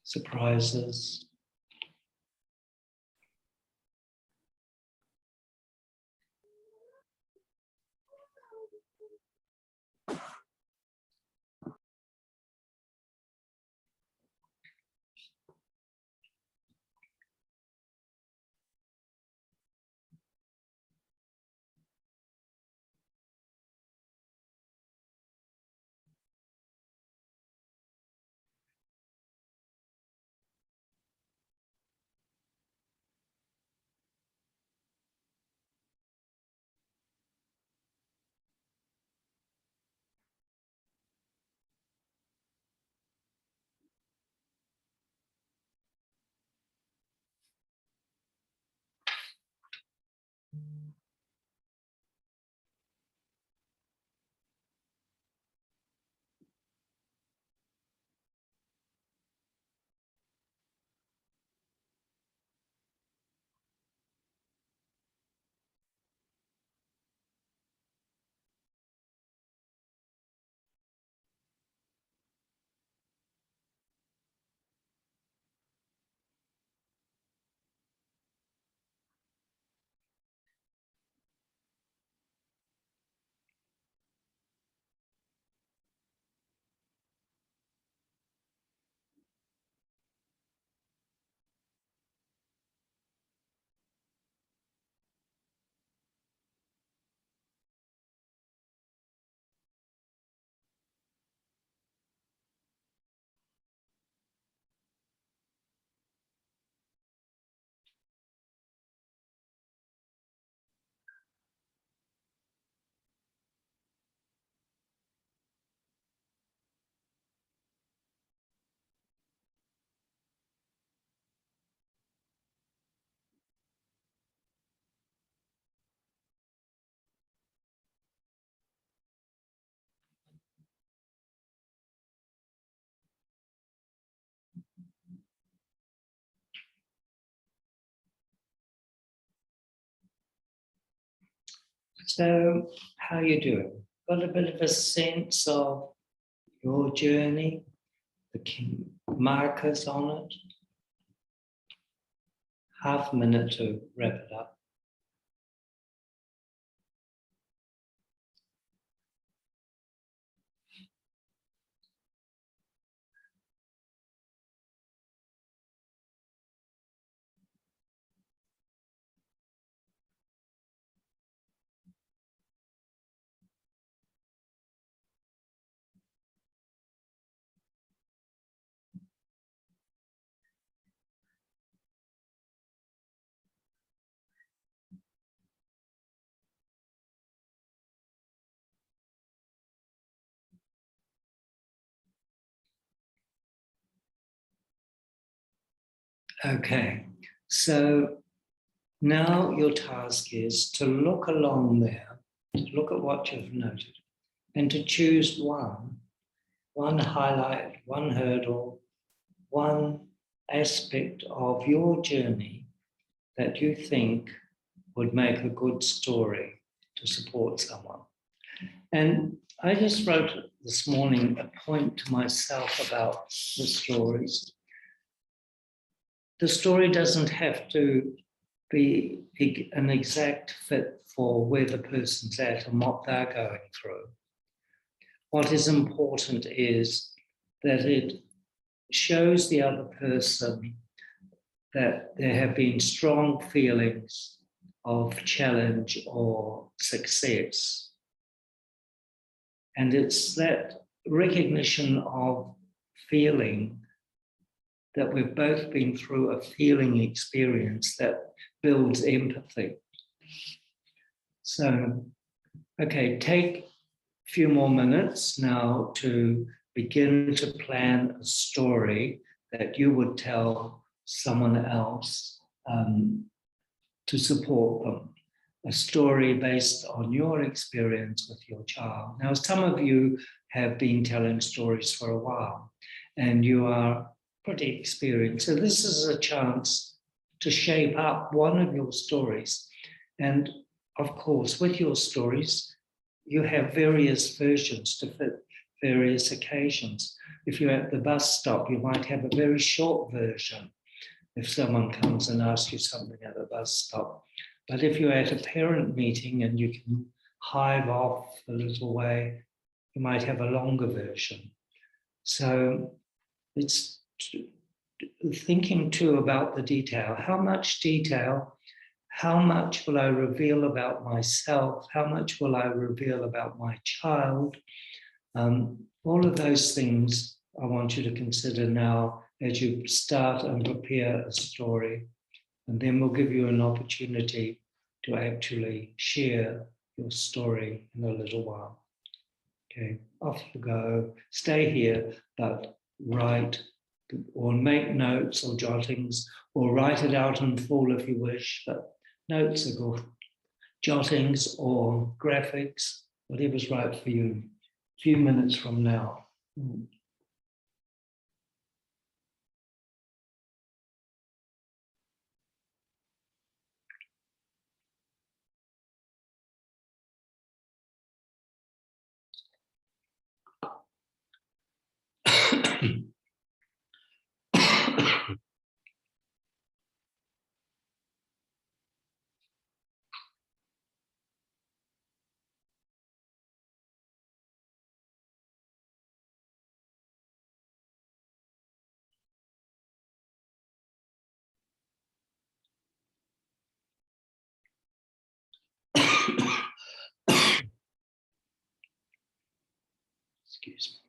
surprises. So, how are you doing? Got a bit of a sense of your journey, the key markers on it? Half a minute to wrap it up. Okay, so now your task is to look along there, to look at what you've noted, and to choose one highlight, one hurdle, one aspect of your journey that you think would make a good story to support someone. And I just wrote this morning a point to myself about the stories. The story doesn't have to be an exact fit for where the person's at and what they're going through. What is important is that it shows the other person that there have been strong feelings of challenge or success. And it's that recognition of feeling that we've both been through a feeling experience that builds empathy. So, okay, take a few more minutes now to begin to plan a story that you would tell someone else to support them. A story based on your experience with your child. Now, some of you have been telling stories for a while and you are pretty experienced. So this is a chance to shape up one of your stories. And of course, with your stories, you have various versions to fit various occasions. If you're at the bus stop, you might have a very short version if someone comes and asks you something at the bus stop. But if you're at a parent meeting and you can hive off a little way, you might have a longer version. So it's thinking too about the detail. How much detail? How much will I reveal about myself? How much will I reveal about my child? All of those things I want you to consider now as you start and prepare a story. And then we'll give you an opportunity to actually share your story in a little while. Okay, off you go. Stay here, but write or make notes or jottings, or write it out in full if you wish, but notes are good. Jottings or graphics, whatever's right for you. A few minutes from now. Excuse me.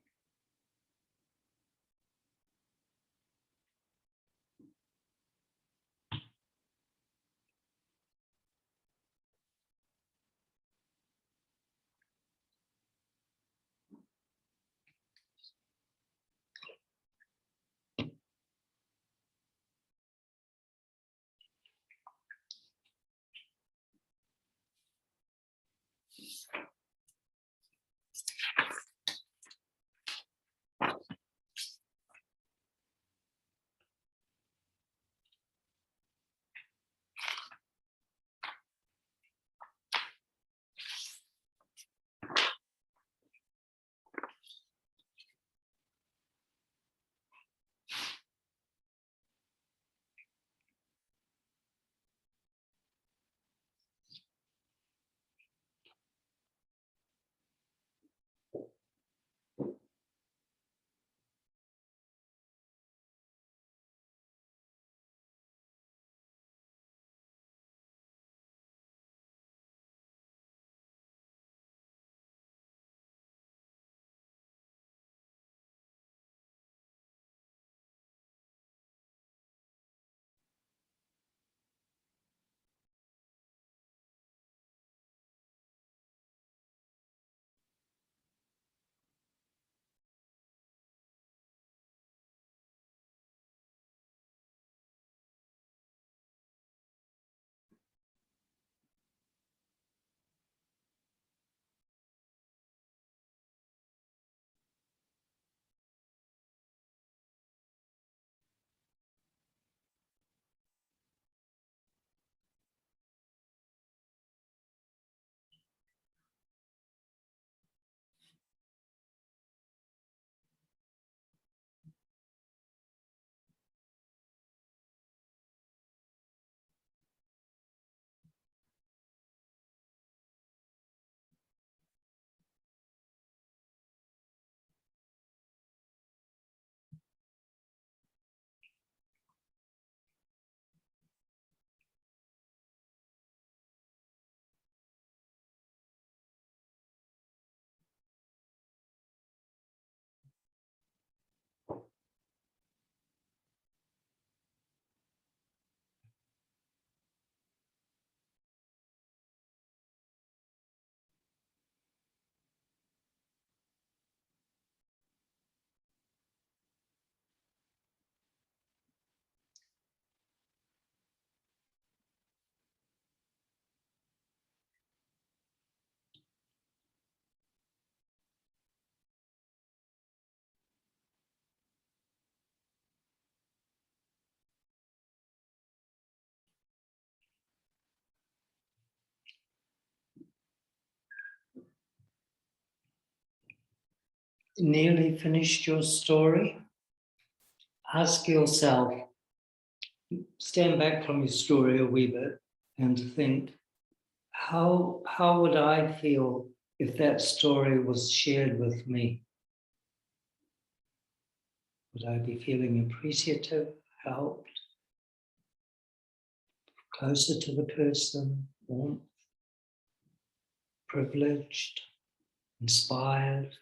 nearly finished your story, ask yourself, stand back from your story a wee bit and think, how would I feel if that story was shared with me? Would I be feeling appreciative, helped, closer to the person, warmth, privileged, inspired?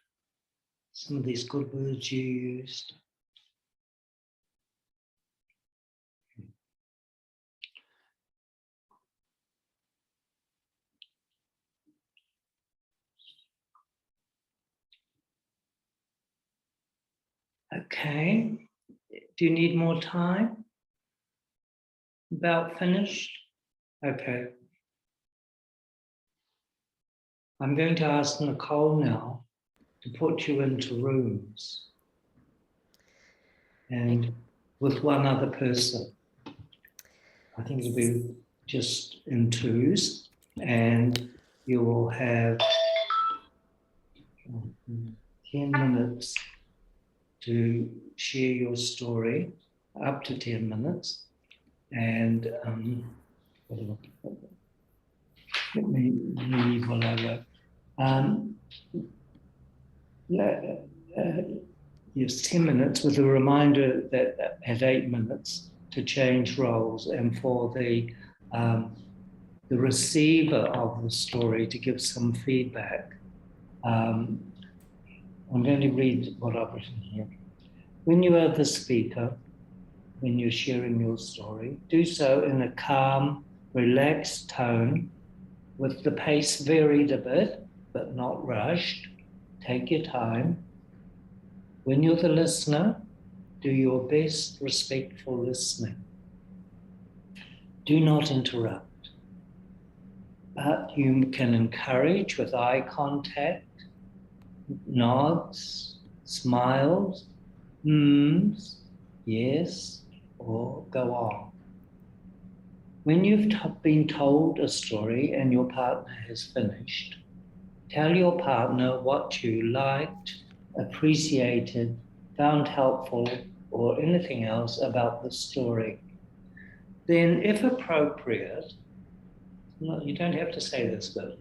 Some of these good words you used. Okay. Do you need more time? About finished? Okay. I'm going to ask Nicole now to put you into rooms and with one other person. I think it'll be just in twos, and you will have 10 minutes to share your story, up to 10 minutes. And let me read what I wrote. Yes, 10 minutes with a reminder that at 8 minutes to change roles and for the receiver of the story to give some feedback. I'm going to read what I've written here. When you are the speaker, when you're sharing your story, do so in a calm, relaxed tone with the pace varied a bit, but not rushed. Take your time. When you're the listener, do your best respectful listening. Do not interrupt, but you can encourage with eye contact, nods, smiles, yes, or go on. When you've been told a story and your partner has finished, tell your partner what you liked, appreciated, found helpful, or anything else about the story. Then, if appropriate, you don't have to say this, but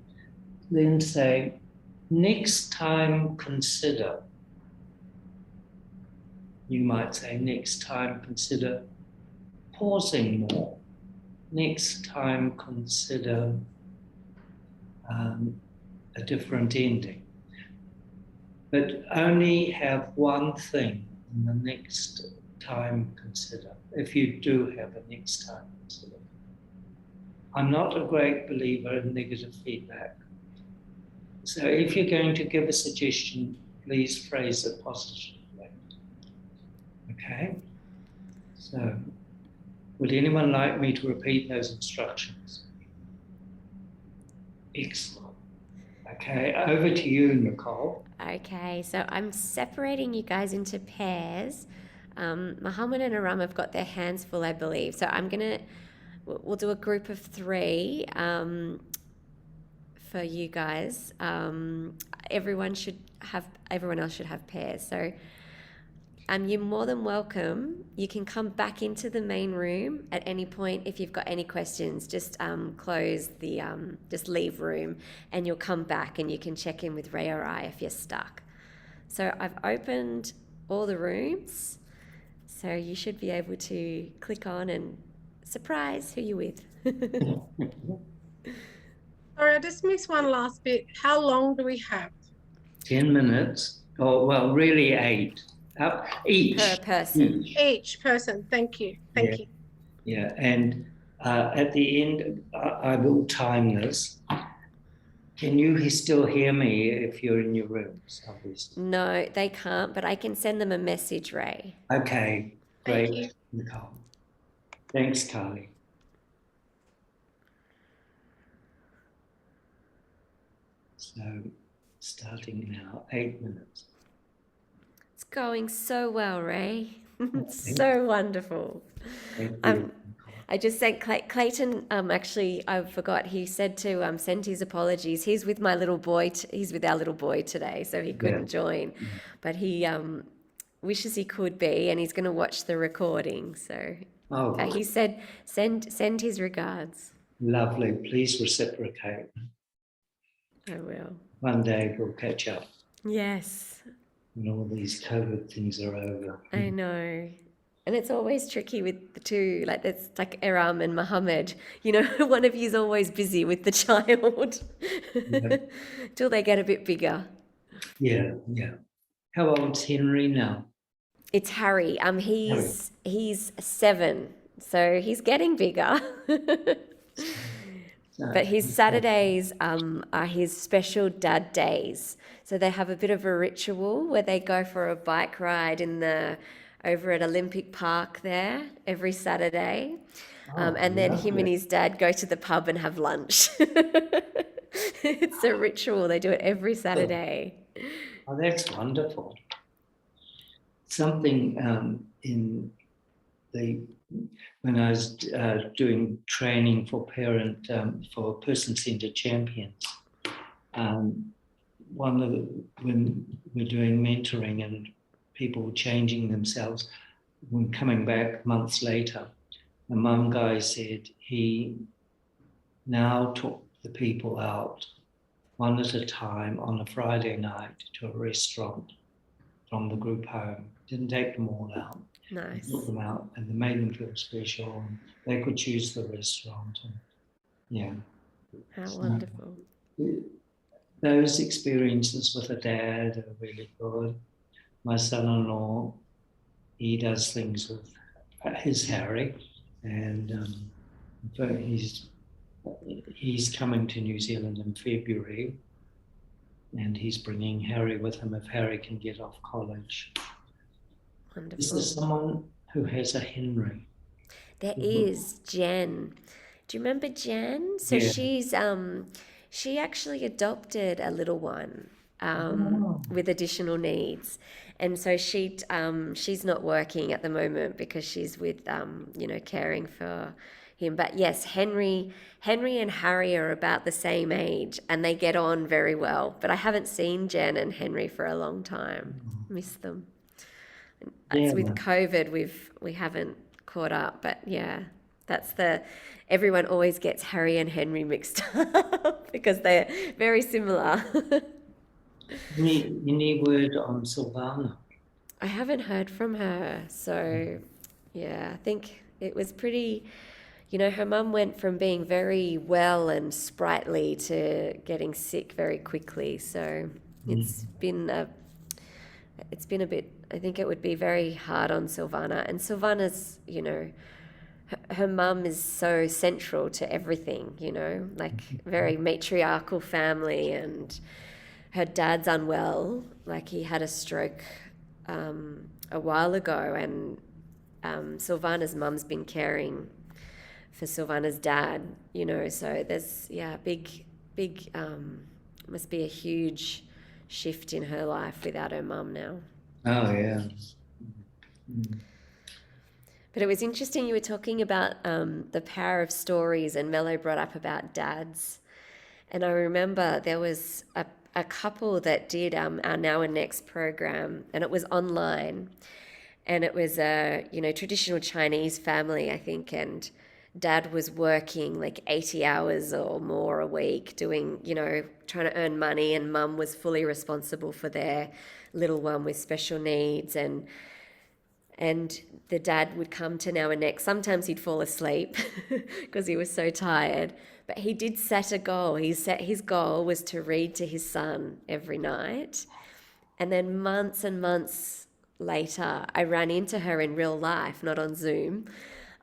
then say, next time consider. You might say, next time consider pausing more. Next time consider a different ending. But only have one thing in the next time consider, if you do have a next time consider. I'm not a great believer in negative feedback. So if you're going to give a suggestion, please phrase it positively. Okay? So, would anyone like me to repeat those instructions? Excellent. Okay, over to you, Nicole. Okay, so I'm separating you guys into pairs. Muhammad and Aram have got their hands full, I believe. So we'll do a group of 3 for you guys. Everyone else should have pairs. So you're more than welcome. You can come back into the main room at any point if you've got any questions. Just just leave room and you'll come back and you can check in with Ray or I if you're stuck. So I've opened all the rooms. So you should be able to click on and surprise who you're with. Sorry, I just missed one last bit. How long do we have? 10 minutes, or well, really 8. Each. Per person. Each person. Thank you. Thank you. Yeah, and at the end, I will time this. Can you still hear me if you're in your rooms, obviously? No, they can't, but I can send them a message, Ray. Okay, great, Thank you. Nicole. Thanks, Carly. So, starting now, 8 minutes. It's going so well, Ray. So wonderful. Thank you. I just sent Clayton. Actually, I forgot. He said to send his apologies. He's with my little boy. He's with our little boy today, so he couldn't join. But he wishes he could be, and he's going to watch the recording. So he said send his regards. Lovely. Please reciprocate. I will. One day we'll catch up. Yes. And all these COVID things are over. I know. And it's always tricky with the two, like there's like Eram and Muhammad. You know, one of you's always busy with the child till they get a bit bigger. Yeah. How old's Henry now? It's Harry. He's 7, so he's getting bigger. But his Saturdays are his special dad days. So they have a bit of a ritual where they go for a bike ride over at Olympic Park there every Saturday. And then him and his dad go to the pub and have lunch. It's a ritual. They do it every Saturday. Oh, that's wonderful. Something when I was doing training for for person-centered champions, when we're doing mentoring and people changing themselves, when coming back months later, the mum guy said he now took the people out one at a time on a Friday night to a restaurant from the group home. Didn't take them all out. Nice. Took them out and they made them feel special. And they could choose the restaurant. And, yeah. How wonderful. Those experiences with a dad are really good. My son-in-law, he does things with his Harry, and he's coming to New Zealand in February, and he's bringing Harry with him if Harry can get off college. Wonderful. Is there someone who has a Henry? There is Jen. Do you remember Jen? So she actually adopted a little one with additional needs, and so she's not working at the moment because she's with caring for him. But yes, Henry and Harry are about the same age, and they get on very well. But I haven't seen Jen and Henry for a long time. Miss them. It's with COVID we haven't caught up, but yeah, everyone always gets Harry and Henry mixed up because they're very similar. Any word on Silvana? I haven't heard from her, so yeah, I think it was pretty. Her mum went from being very well and sprightly to getting sick very quickly, so it's been a bit. I think it would be very hard on Silvana. And Silvana's, her mum is so central to everything, like very matriarchal family, and her dad's unwell. Like he had a stroke a while ago, and Silvana's mum's been caring for Silvana's dad, so there's, big, must be a huge shift in her life without her mum now. Oh, yeah. But it was interesting you were talking about the power of stories, and Mello brought up about dads. And I remember there was a couple that did our Now and Next program, and it was online. And it was a, traditional Chinese family, I think, and dad was working like 80 hours or more a week doing, trying to earn money, and mum was fully responsible for their little one with special needs, and the dad would come to Now and Next. Sometimes he'd fall asleep because he was so tired, but he did set a goal. His goal was to read to his son every night. And then months and months later, I ran into her in real life, not on Zoom,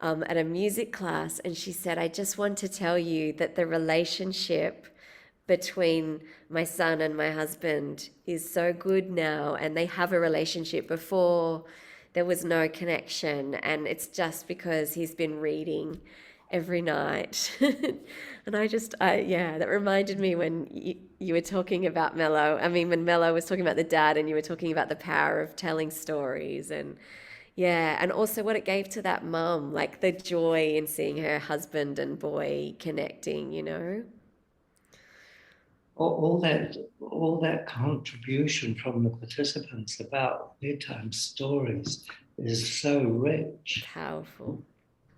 at a music class, and she said, "I just want to tell you that the relationship between my son and my husband is so good now, and they have a relationship. Before there was no connection, and it's just because he's been reading every night." And that reminded me when you were talking about Mello. I mean, when Mello was talking about the dad, and you were talking about the power of telling stories, and Yeah, and also what it gave to that mum, like the joy in seeing her husband and boy connecting, you know? All that contribution from the participants about bedtime stories is so rich. Powerful.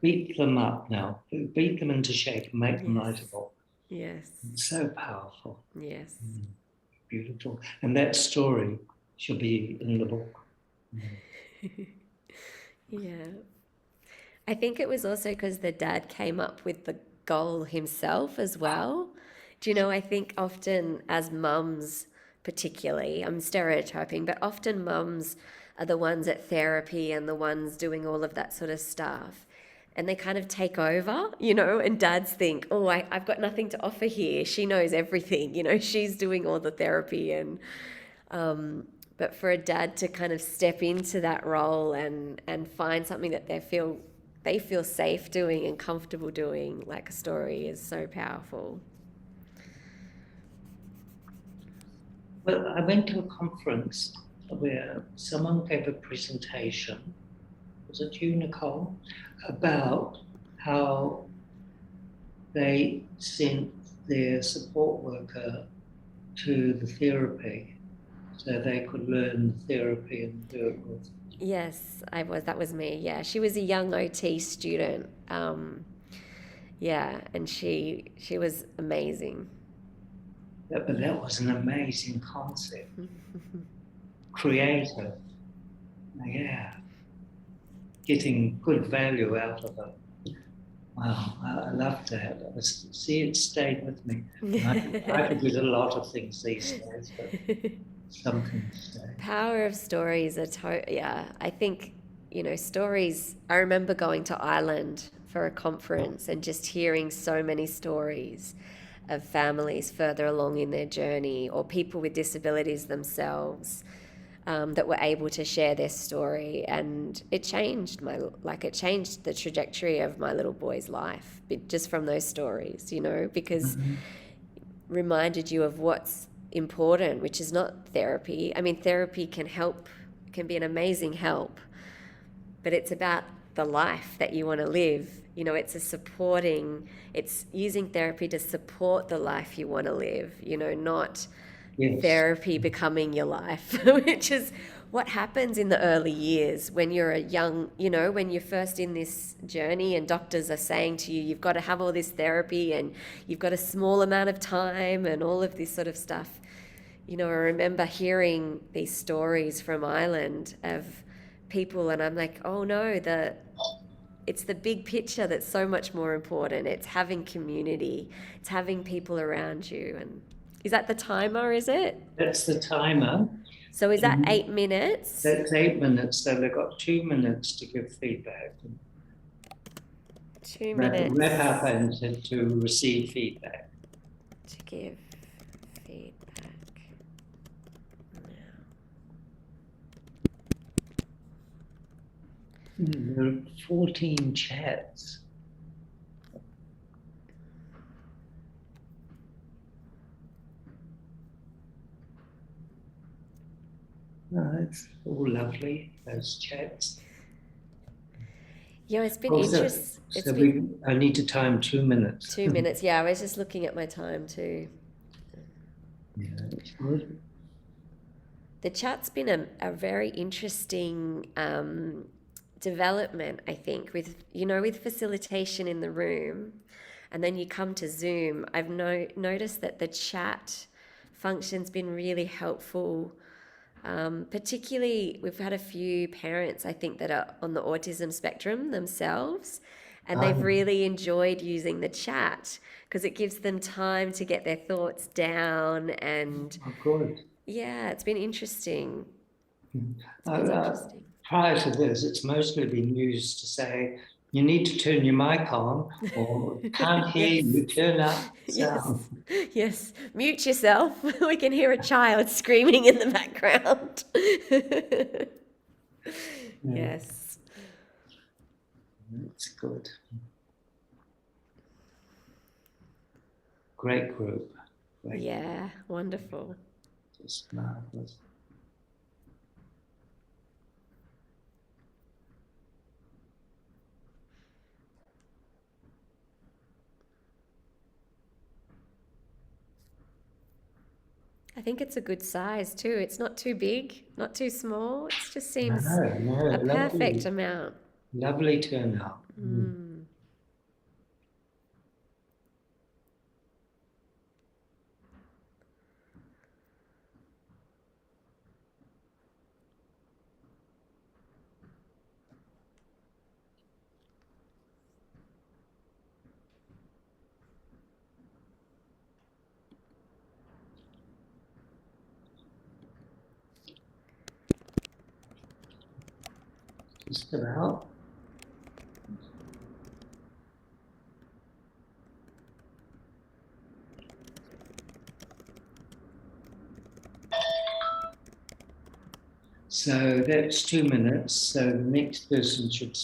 Beat them up now. Beat them into shape and make them Yes. writable. Yes. It's so powerful. Yes. Beautiful. And that story should be in the book. Yeah. I think it was also because the dad came up with the goal himself as well. Do you know, I think often as mums, particularly, I'm stereotyping, but often mums are the ones at therapy and the ones doing all of that sort of stuff. And they kind of take over, you know, and dads think, oh, I've got nothing to offer here. She knows everything, you know, she's doing all the therapy. And but for a dad to kind of step into that role and find something that they feel safe doing and comfortable doing, like a story, is so powerful. Well, I went to a conference where someone gave a presentation, was it you, Nicole, about how they sent their support worker to the therapy so they could learn therapy and do it with. Yes, that was me. Yeah, she was a young OT student. Yeah, and she was amazing. But that was an amazing concept. Creative. Yeah. Getting good value out of it. Wow, I love that. See, it stayed with me. I forget a lot of things these days, but some things stay. Power of stories are yeah, I think, you know, stories. I remember going to Ireland for a conference and just hearing so many stories of families further along in their journey, or people with disabilities themselves, that were able to share their story, and it changed it changed the trajectory of my little boy's life just from those stories, you know, because reminded you of what's important, which is not therapy. I mean, therapy can be an amazing help, but it's about the life that you want to live. You know, it's using therapy to support the life you want to live, you know, not therapy becoming your life, which is what happens in the early years when you're when you're first in this journey and doctors are saying to you, you've got to have all this therapy and you've got a small amount of time and all of this sort of stuff. You know, I remember hearing these stories from Ireland of people, and I'm like, oh no, it's the big picture that's so much more important. It's having community, it's having people around you. And is that the timer, is it? That's the timer. So is that 8 minutes? That's 8 minutes, so they've got 2 minutes to give feedback. 2 minutes. Wrap up and to receive feedback. To give feedback. There are 14 chats. No, it's all lovely, those chats. Yeah, it's been interesting. I need to time 2 minutes. 2 minutes, yeah, I was just looking at my time too. Yeah, it's good. The chat's been a very interesting development, I think, with facilitation in the room, and then you come to Zoom. I've noticed that the chat function's been really helpful. Particularly, we've had a few parents, I think, that are on the autism spectrum themselves, and they've really enjoyed using the chat because it gives them time to get their thoughts down. And yeah, it's been interesting. Prior to this, it's mostly been used to say, you need to turn your mic on, or can't hear you, turn up sound. Yes, mute yourself. We can hear a child screaming in the background. Yes. That's good. Great group. Yeah, wonderful. Just marvelous. I think it's a good size too. It's not too big, not too small. It just seems No, a perfect lovely, amount. lovely turnout. Mm. Just about. So that's 2 minutes. So the next person should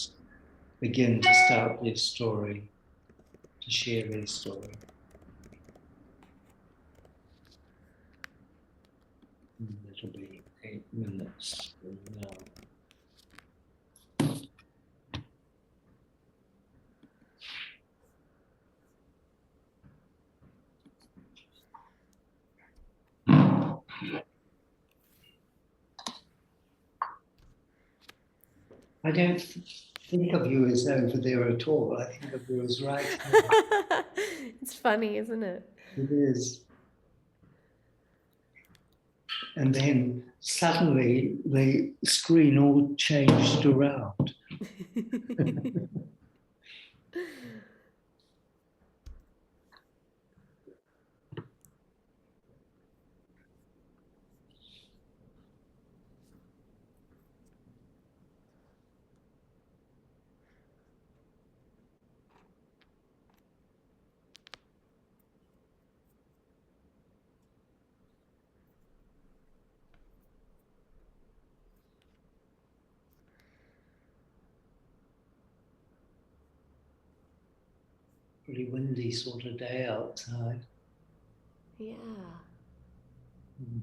begin to start their story, to share their story. It'll be 8 minutes from now. I don't think of you as over there at all. I think of you as right here. It's funny, isn't it? It is. And then suddenly the screen all changed around. Pretty windy sort of day outside. Yeah. Mm.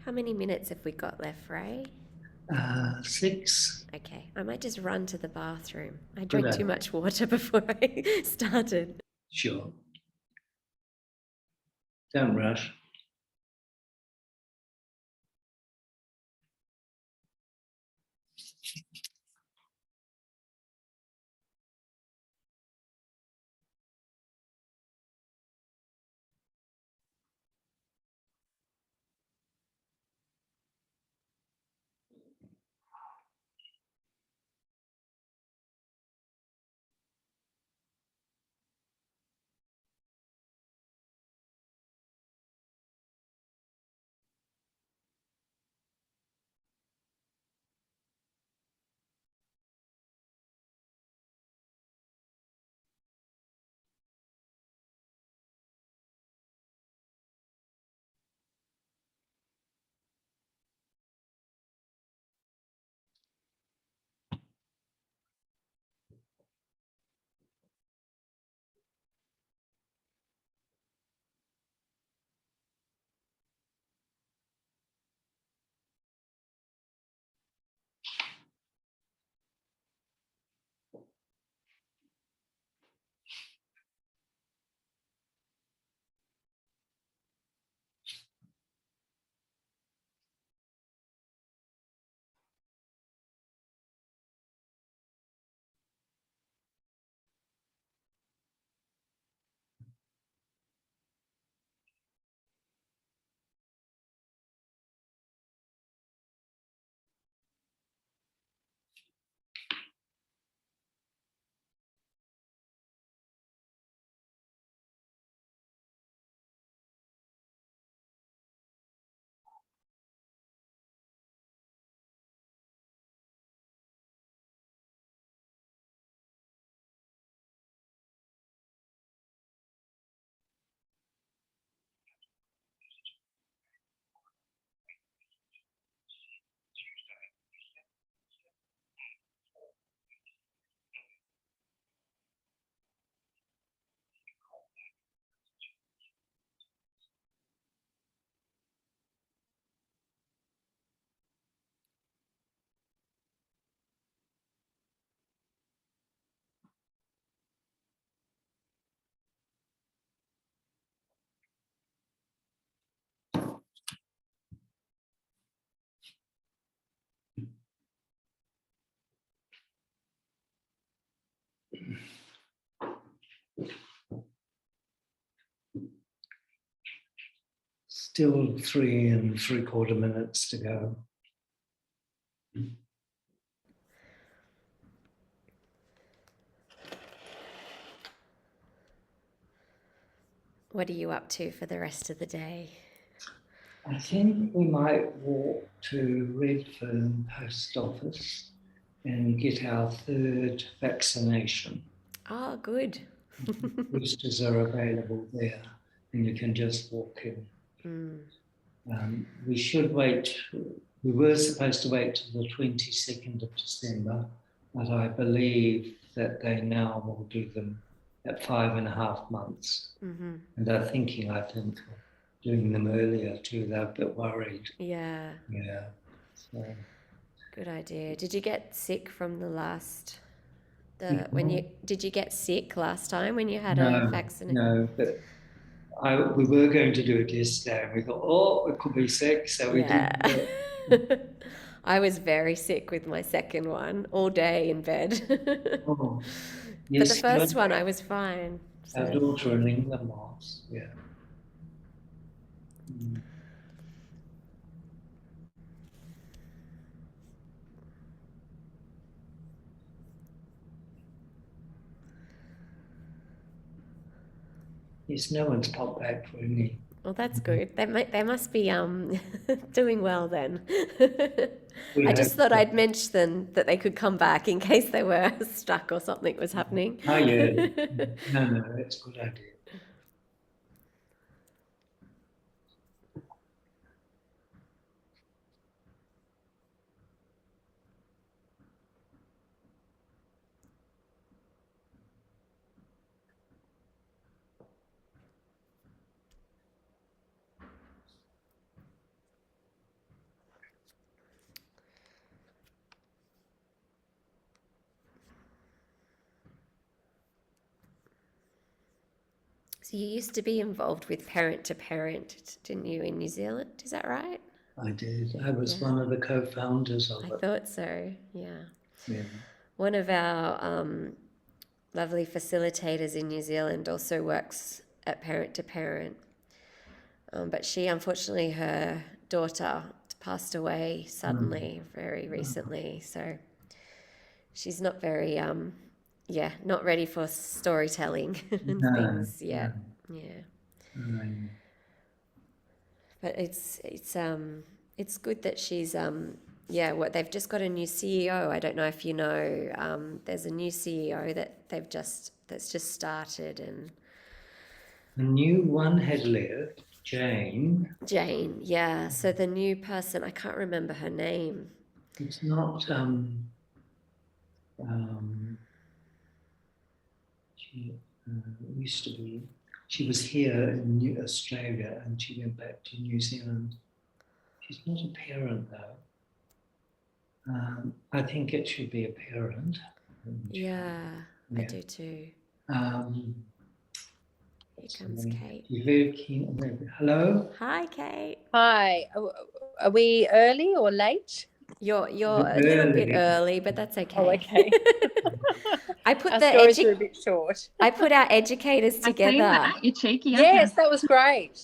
How many minutes have we got left, Ray? 6. Okay, I might just run to the bathroom. I Good drank too idea. much water before I started. Sure. Don't rush. Still 3 3/4 minutes to go. What are you up to for the rest of the day? I think we might walk to Redfern Post Office and get our 3rd vaccination. Oh, good. Boosters are available there, and you can just walk in. We should wait. We were supposed to wait till the 22nd of December, but I believe that they now will do them at 5.5 months. And they're thinking, I think, of doing them earlier too. They're a bit worried. Yeah. Yeah. So, good idea. Did you get sick from the last? Nicole? Did you get sick last time when you had a No, vaccination? no, but we were going to do it yesterday, and we thought, oh, it could be sick, so we didn't do it. I was very sick with my second one, all day in bed. Oh, But the yes, first one, I was fine. our So. daughter in England was, yeah. Yes, no one's popped back for me. Well, that's good. They must be doing well then. I just thought I'd mention that they could come back in case they were stuck or something was happening. Oh, yeah. No, that's a good idea. So you used to be involved with Parent to Parent, didn't you, in New Zealand? Is that right? I did. I was one of the co-founders of it. I thought so, yeah. Yeah. One of our lovely facilitators in New Zealand also works at Parent to Parent. But she, unfortunately, her daughter passed away suddenly, very recently. So she's not very, not ready for storytelling and things yet. Yeah. But it's good that she's they've just got a new CEO. I don't know if you know. There's a new CEO that's just started, and the new one had left, Jane. Jane, yeah. So the new person, I can't remember her name. It's not. She used to be. She was here in Australia, and she went back to New Zealand. She's not a parent though. I think it should be a parent. Yeah, I do too. Here comes Kate. You're very keen. Hello. Hi, Kate. Hi. Are we early or late? You're a little bit early, but that's okay. Oh, okay. I put our stories are a bit short. I put our educators together. That, you cheeky. Yes, that was great.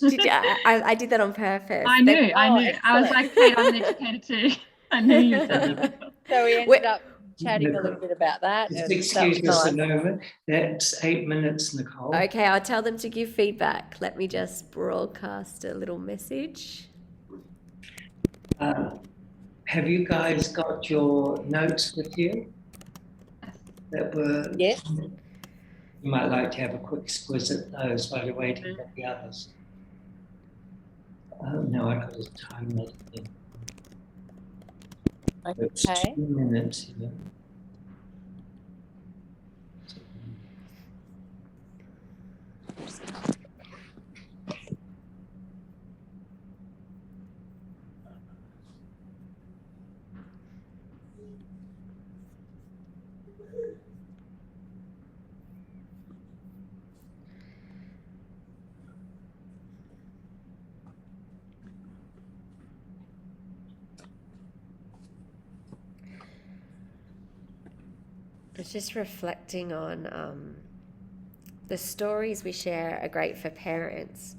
I did that on purpose. I knew. Excellent. I was like, Kate, I'm an educator too. I knew you'd done it. So we ended up chatting a little bit about that. Just excuse us a moment. That's 8 minutes, Nicole. Okay, I'll tell them to give feedback. Let me just broadcast a little message. Have you guys got your notes with you? That were. Yes. You might like to have a quick squiz at those while you're waiting for the others. Oh no, I got a time limit. It's 2 minutes. Yeah. I was just reflecting on the stories we share are great for parents.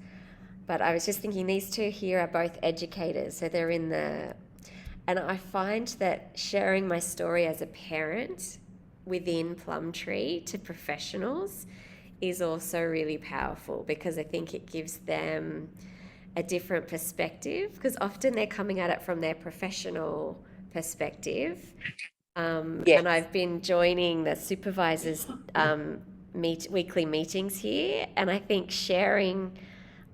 but I was just thinking these two here are both educators, so they're in the, and I find that sharing my story as a parent within Plumtree to professionals is also really powerful, because I think it gives them a different perspective, because often they're coming at it from their professional perspective. Yes. And I've been joining the supervisors' weekly meetings here, and I think sharing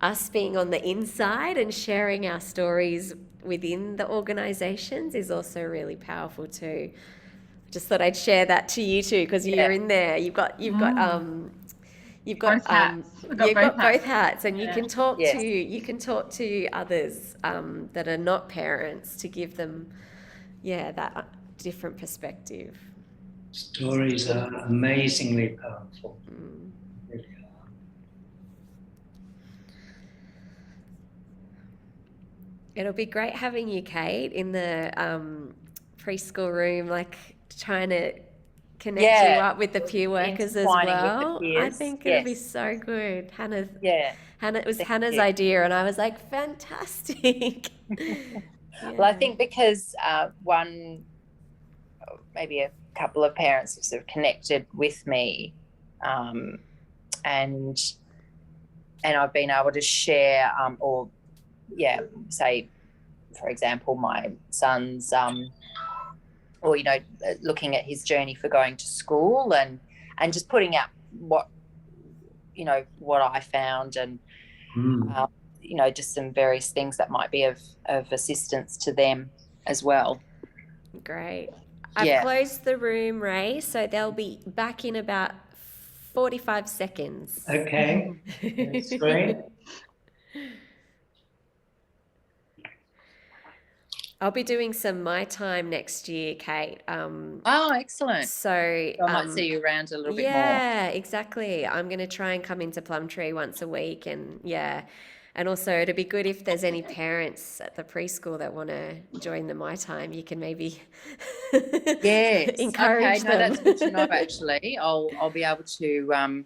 us being on the inside and sharing our stories within the organizations is also really powerful too. Just thought I'd share that to you too, because you're in there. You've got Both hats. I've got you've both got both hats, and Yeah. you can talk Yes. to others that are not parents, to give them that different perspective. Stories are amazingly powerful. Really are. It'll be great having you, Kate, in the preschool room, like trying to connect you up with the peer workers as Intertwining with the well. I peers, think it'll be yes. so good. Hannah, Yeah. it was Thank Hannah's you. idea, and I was like, fantastic. Well, I think because maybe a couple of parents have sort of connected with me, and I've been able to share, say, for example, my son's, or looking at his journey for going to school, and just putting out what I found, and just some various things that might be of assistance to them as well. Great. I've closed the room, Ray, so they'll be back in about 45 seconds. Okay, that's great. I'll be doing some My Time next year, Kate. Oh, excellent. So I might see you around a little bit more. Yeah, exactly. I'm going to try and come into Plumtree once a week, and also it'd be good if there's any parents at the preschool that want to join the My Time. You can maybe encourage them. No, that's good to know. Actually, I'll be able to. I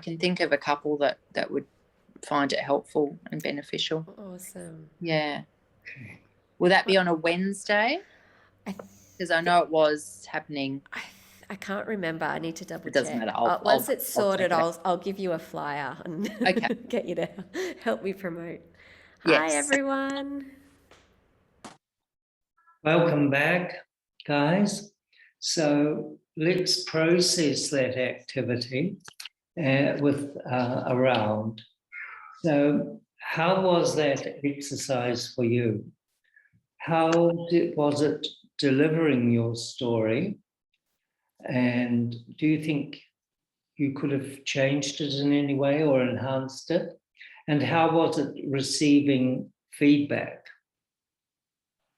can think of a couple that would find it helpful and beneficial. Awesome. Yeah. Okay. Will that be on a Wednesday? Because I know it was happening. I can't remember. I need to double check. It doesn't matter. Once it's sorted, I'll give you a flyer and get you to help me promote. Yes. Hi, everyone. Welcome back, guys. So let's process that activity with a round. So how was that exercise for you? How was it delivering your story? And do you think you could have changed it in any way or enhanced it? And how was it receiving feedback?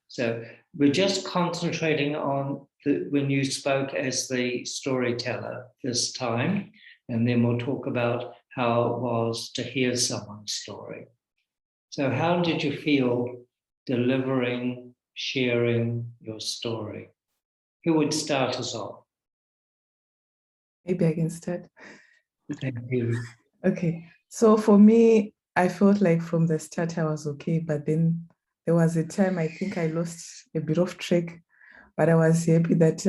So we're just concentrating on when you spoke as the storyteller this time, and then we'll talk about how it was to hear someone's story. So how did you feel delivering, sharing your story? Who would start us off? Maybe I can start. Thank you. Okay, so for me, I felt like from the start I was okay, but then there was a time I think I lost a bit of track, but I was happy that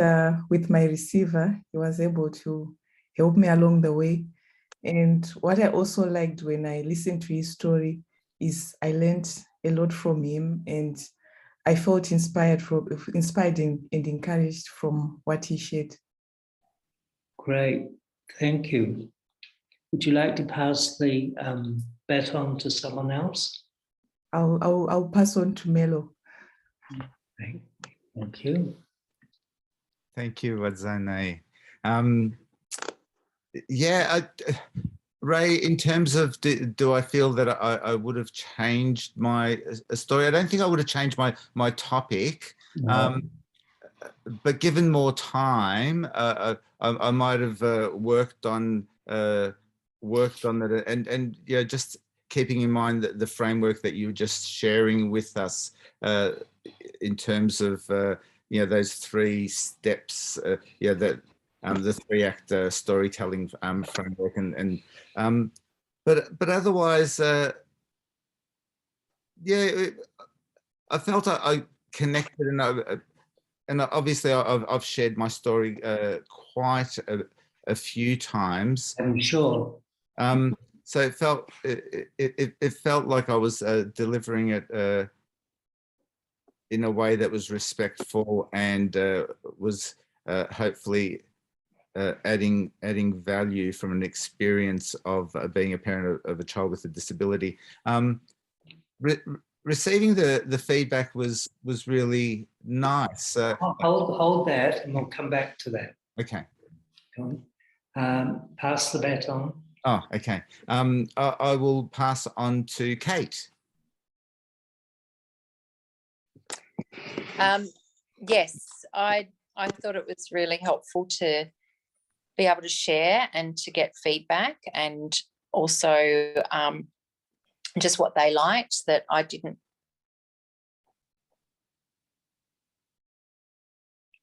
with my receiver, he was able to help me along the way. And what I also liked when I listened to his story is I learned a lot from him, and I felt inspired and encouraged from what he shared. Great, thank you. Would you like to pass the baton to someone else? I'll pass on to Melo. Thank you. Thank you, Wadzane. Ray, in terms of do I feel that I would have changed my story? I don't think I would have changed my topic. No. But given more time, I might have worked on that, and just keeping in mind that the framework that you were just sharing with us in terms of those 3 steps, that the 3-act storytelling framework, but otherwise yeah, I felt I connected, and obviously I've shared my story quite a few times. I'm sure. So it felt like I was delivering it in a way that was respectful and was hopefully adding value from an experience of being a parent of a child with a disability. Receiving the feedback was really nice. Hold that, and we'll come back to that. Okay. Pass the baton. Oh, okay. I will pass on to Kate. Yes, I thought it was really helpful to be able to share and to get feedback, and also just what they liked that I didn't.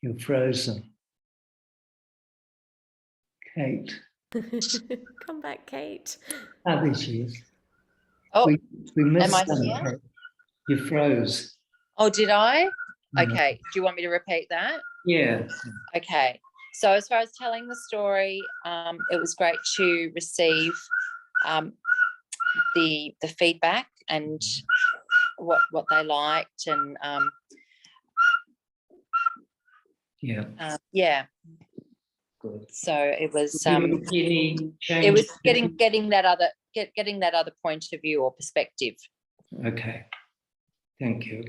You're frozen. Kate. Come back, Kate. Ah, there she is. Oh, we missed am I some, here? Kate. You froze. Oh, did I? Yeah. Okay. Do you want me to repeat that? Yeah. Okay. So as far as telling the story, it was great to receive the feedback and what they liked, and yeah. Good. So it was it was getting that other point of view or perspective. Okay. Thank you.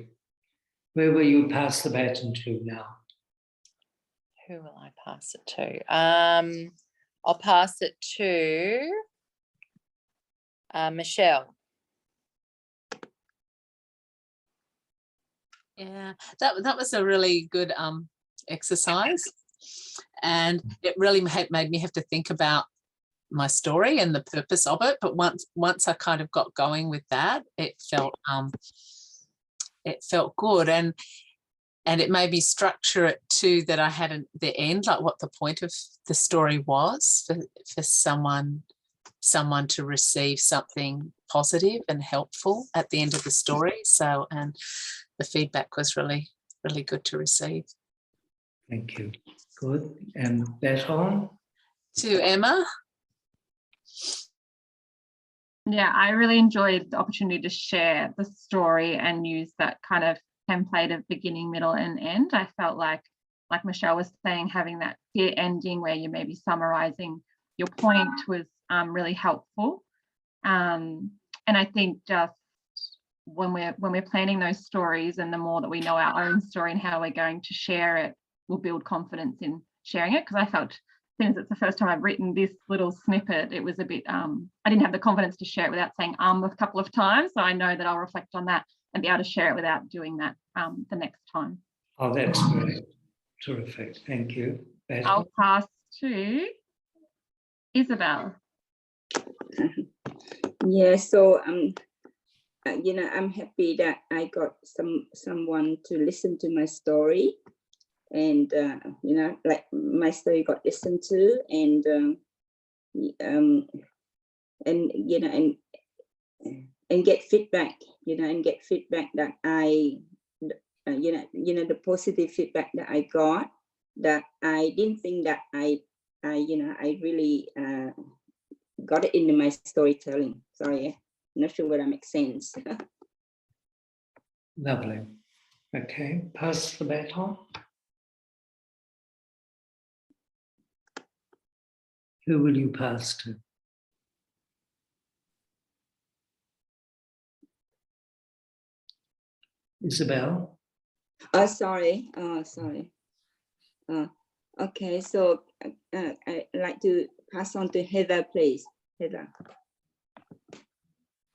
Where will you pass the baton to now? Who will I pass it to? I'll pass it to Michelle. Yeah, that was a really good exercise, and it really made me have to think about my story and the purpose of it. But once I kind of got going with that, it felt good, and it made me structure it too, that I had the end, like what the point of the story was for someone to receive something positive and helpful at the end of the story. So, and the feedback was really, really good to receive. Thank you. Good. And baton? To Emma. Yeah, I really enjoyed the opportunity to share the story and use that kind of template of beginning, middle, and end. I felt like Michelle was saying, having that clear ending where you may be summarizing your point was really helpful. And I think just when we're planning those stories, and the more that we know our own story and how we're going to share it, we'll build confidence in sharing it. Because I felt, since it's the first time I've written this little snippet, it was a bit, I didn't have the confidence to share it without saying a couple of times. So I know that I'll reflect on that and be able to share it without doing that the next time. Oh, that's great. Terrific. Thank you. Baton? I'll pass to Isabel. Yeah, so I'm happy that I got someone to listen to my story, and like my story got listened to, and get feedback, and get feedback that I the positive feedback that I got, that I didn't think that I really got it into my storytelling. Sorry, I'm not sure whether that makes sense. Lovely. Okay, pass the baton. Who will you pass to? Isabel? Oh, sorry. Okay, so I'd like to pass on to Heather, please. Heather.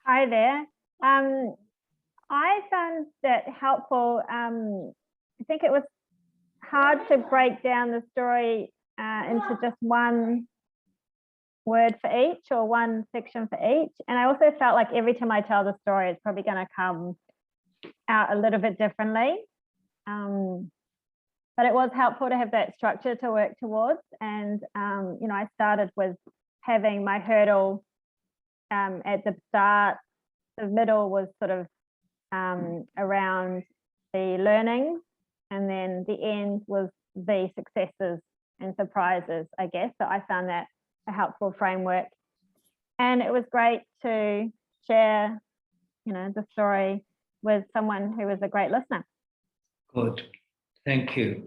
Hi there. I found that helpful. I think it was hard to break down the story into just one word for each, or one section for each. And I also felt like every time I tell the story, it's probably going to come out a little bit differently. But it was helpful to have that structure to work towards. And, I started with having my hurdle at the start. The middle was sort of around the learning, and then the end was the successes and surprises, I guess. So I found that a helpful framework. And it was great to share, the story with someone who was a great listener. Good. Thank you.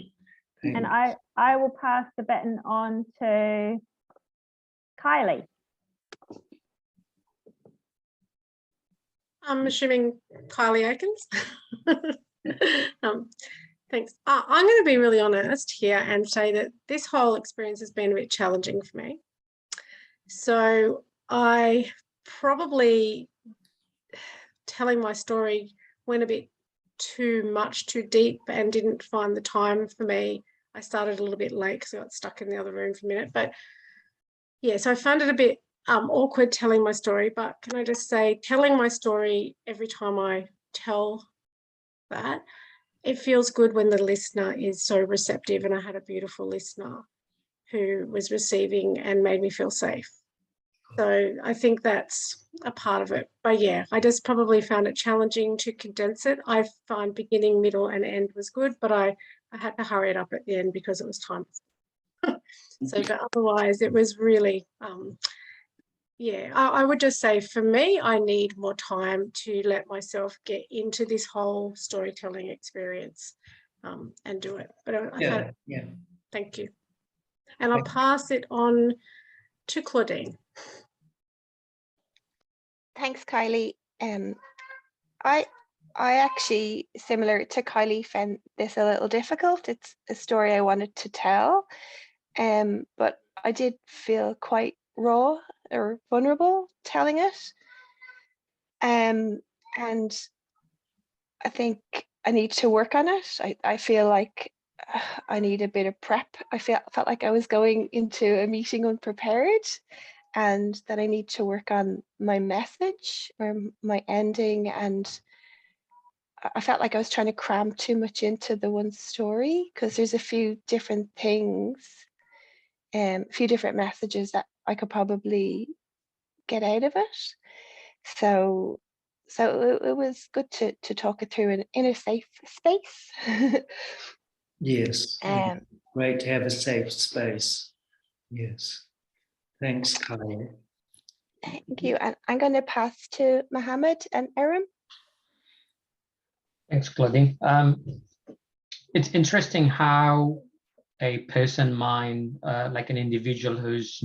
And I will pass the baton on to Kylie. I'm assuming Kylie Aikens. Thanks. I'm going to be really honest here and say that this whole experience has been a bit challenging for me. So I probably, telling my story went a bit too deep and didn't find the time for me. I started a little bit late because I got stuck in the other room for a minute. But yeah, so I found it a bit awkward telling my story. But can I just say, telling my story every time I tell that, it feels good when the listener is so receptive, and I had a beautiful listener who was receiving and made me feel safe. So I think that's a part of it. But yeah, I just probably found it challenging to condense it. I find beginning, middle and end was good, but I had to hurry it up at the end because it was time. So but otherwise it was really, yeah, I would just say for me, I need more time to let myself get into this whole storytelling experience and do it. But thank you. And I'll pass it on to Claudine. Thanks, Kylie. I actually, similar to Kylie, found this a little difficult. It's a story I wanted to tell, but I did feel quite raw or vulnerable telling it. And I think I need to work on it. I feel like I need a bit of prep. I felt like I was going into a meeting unprepared, and that I need to work on my message or my ending. And I felt like I was trying to cram too much into the one story, because there's a few different things, a few different messages that I could probably get out of it. So it was good to talk it through in a safe space. Yes. Great to have a safe space. Yes. Thanks, Kylie. Thank you. And I'm going to pass to Mohammed and Erin. Thanks, Claudine. It's interesting how a person mind, like an individual who's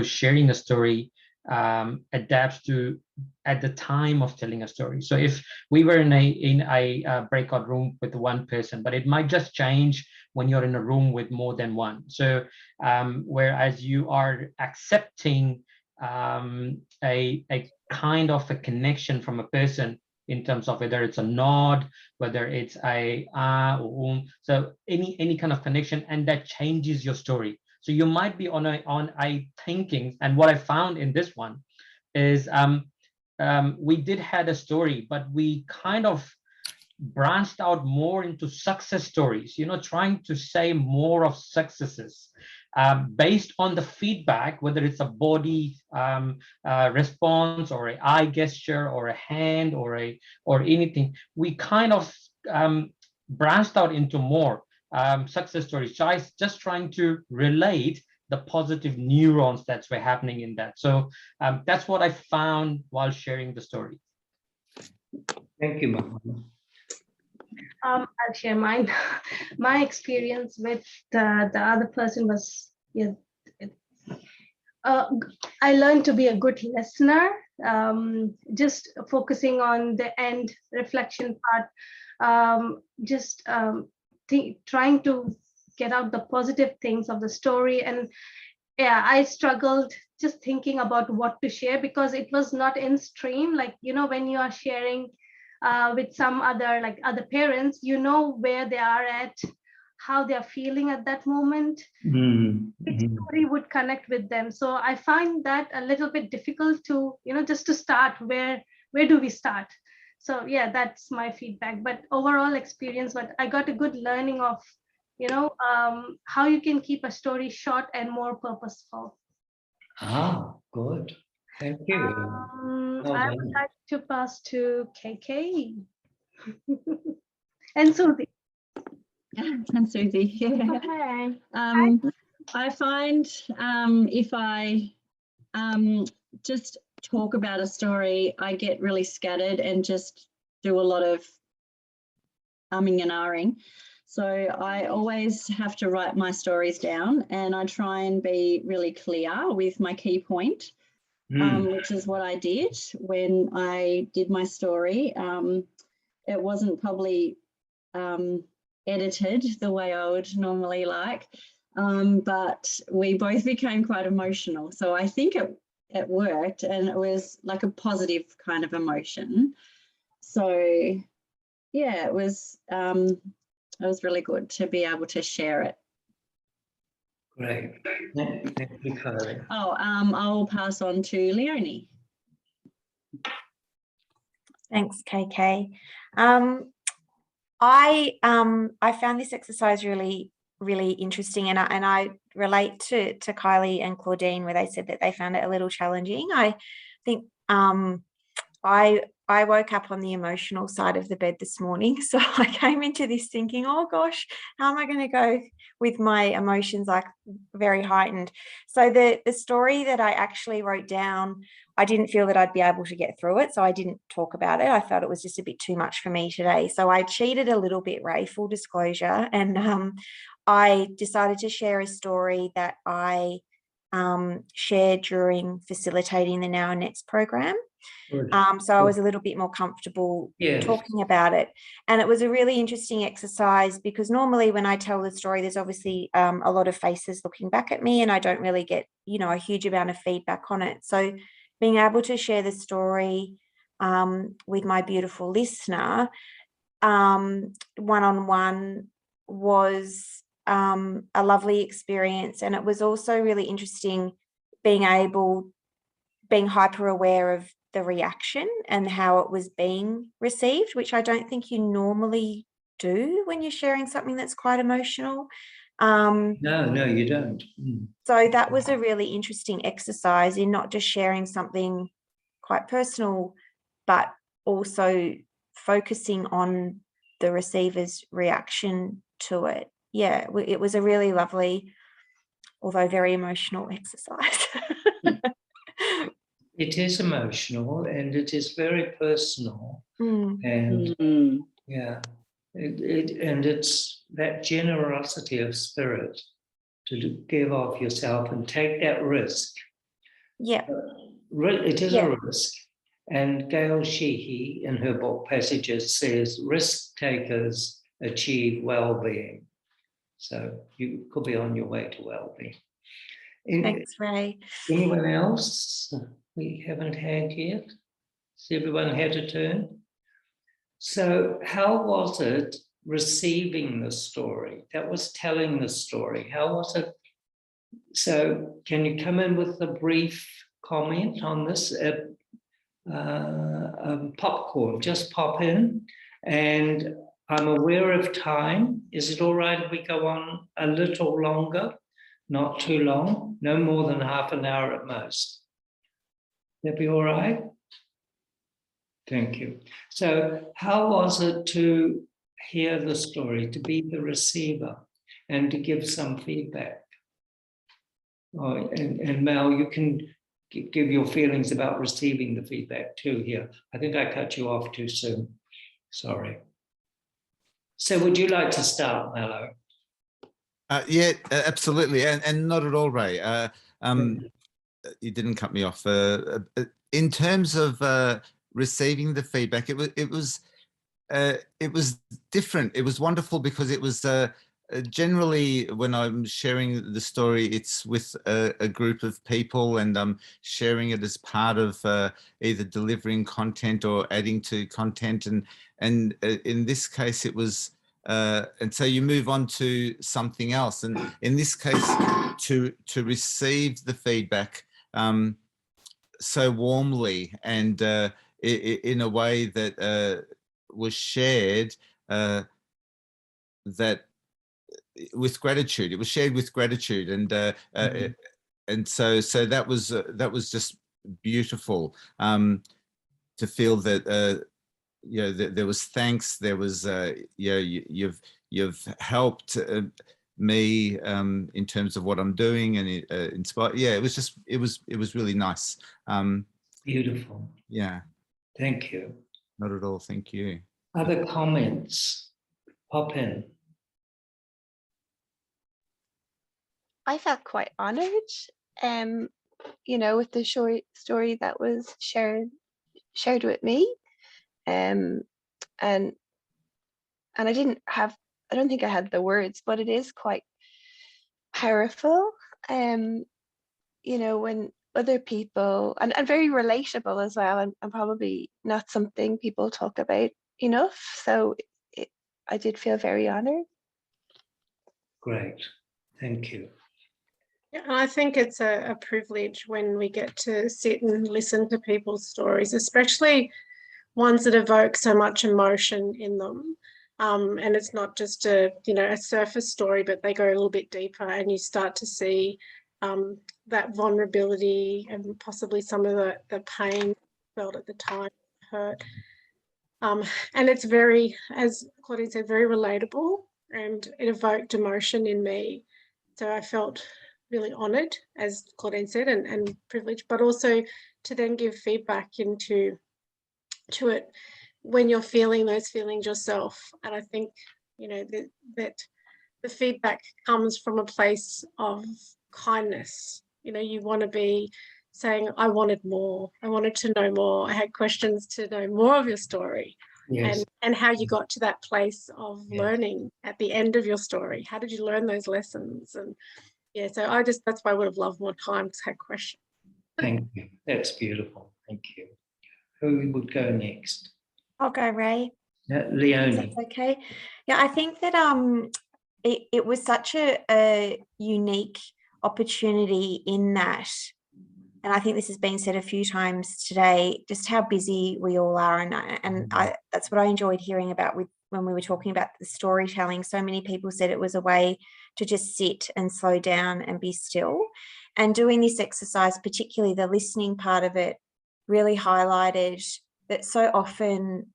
sharing a story, adapts to at the time of telling a story. So if we were in a breakout room with one person, but it might just change when you're in a room with more than one. So whereas you are accepting a kind of a connection from a person in terms of whether it's a nod, whether it's a or so any kind of connection, and that changes your story. So you might be on a thinking, and what I found in this one is we did had a story, but we kind of branched out more into success stories, trying to say more of successes based on the feedback, whether it's a body response or an eye gesture or a hand or anything. We kind of branched out into more success stories, just trying to relate the positive neurons that's were happening in that. So that's what I found while sharing the story. Thank you, Mohammed. I'll share mine. My experience with the other person was, I learned to be a good listener, just focusing on the end reflection part, trying to get out the positive things of the story. And yeah, I struggled just thinking about what to share, because it was not in stream. Like, when you are sharing with some other parents, where they are at, how they are feeling at that moment. Which story would connect with them. So I find that a little bit difficult to, just to start, where do we start? So yeah, that's my feedback. But overall experience, but I got a good learning of, how you can keep a story short and more purposeful. Good. Thank you. I would like to pass to KK. And Susie. And Susie. Yeah. Okay. I find if I just talk about a story, I get really scattered and just do a lot of umming and ahhing. So I always have to write my stories down, and I try and be really clear with my key point, which is what I did when I did my story. It wasn't probably edited the way I would normally like, but we both became quite emotional. So I think it worked, and it was like a positive kind of emotion. So yeah, it was really good to be able to share it. Great. Thank you, Kylie. Oh, I'll pass on to Leonie. Thanks, KK. I found this exercise really interesting, and I relate to Kylie and Claudine, where they said that they found it a little challenging. I think I woke up on the emotional side of the bed this morning, so I came into this thinking, oh gosh, how am I going to go with my emotions like very heightened? So the story that I actually wrote down, I didn't feel that I'd be able to get through it, so I didn't talk about it. I felt it was just a bit too much for me today. So I cheated a little bit, Ray, full disclosure, and I decided to share a story that I shared during facilitating the Now and Next program. So I was a little bit more comfortable talking about it. And it was a really interesting exercise, because normally when I tell the story, there's obviously a lot of faces looking back at me, and I don't really get, a huge amount of feedback on it. So being able to share the story with my beautiful listener one-on-one was a lovely experience. And it was also really interesting being hyper aware of the reaction and how it was being received, which I don't think you normally do when you're sharing something that's quite emotional. No, you don't. So that was a really interesting exercise in not just sharing something quite personal, but also focusing on the receiver's reaction to it. Yeah, it was a really lovely, although very emotional exercise. It is emotional, and it is very personal, and yeah, and it's that generosity of spirit to give of yourself and take that risk. Yeah, it is a risk. And Gail Sheehy, in her book Passages, says risk takers achieve well-being. So you could be on your way to well-being. Thanks, Ray. Anyone else we haven't had yet? Has everyone had a turn? So how was it receiving the story? That was telling the story. How was it? So can you come in with a brief comment on this? Popcorn, just pop in. And I'm aware of time. Is it all right if we go on a little longer? Not too long, no more than half an hour at most. That be all right? Thank you. So how was it to hear the story, to be the receiver and to give some feedback? Oh, and Mel, you can give your feelings about receiving the feedback too here. I think I cut you off too soon. Sorry. So would you like to start, Mello? Yeah, absolutely. And not at all, Ray. You didn't cut me off. In terms of receiving the feedback, it was different. It was wonderful because it was generally when I'm sharing the story, it's with a group of people, and I'm sharing it as part of either delivering content or adding to content. And in this case, it was, and so you move on to something else. And in this case, to receive the feedback so warmly and in a way that was shared that with gratitude. It was shared with gratitude, and so that was just beautiful to feel that there was thanks. There was you've helped me in terms of what I'm doing, and inspired. Yeah, it was really nice. Beautiful. Yeah. Thank you. Not at all. Thank you. Other comments? Pop in. I felt quite honoured, with the short story that was shared with me, and I don't think I had the words, but it is quite powerful, when other people, and very relatable as well, and probably not something people talk about enough. So I did feel very honoured. Great. Thank you. Yeah, I think it's a privilege when we get to sit and listen to people's stories, especially ones that evoke so much emotion in them. And it's not just a surface story, but they go a little bit deeper, and you start to see that vulnerability and possibly some of the pain felt at the time, hurt. And it's very, as Claudine said, very relatable, and it evoked emotion in me. So I felt really honoured, as Claudine said, and privileged, but also to then give feedback to it when you're feeling those feelings yourself. And I think, that the feedback comes from a place of kindness. You want to be saying, I wanted more. I wanted to know more. I had questions to know more of your story. Yes. And how you got to that place of learning at the end of your story. How did you learn those lessons? And yeah, so that's why I would have loved more time to have questions. Thank you. That's beautiful. Thank you. Who would go next? I'll go, Ray. Leonie. That's okay. Yeah, I think that it was such a unique opportunity in that, and I think this has been said a few times today, just how busy we all are, and that's what I enjoyed hearing about when we were talking about the storytelling. So many people said it was a way to just sit and slow down and be still. And doing this exercise, particularly the listening part of it, really highlighted that so often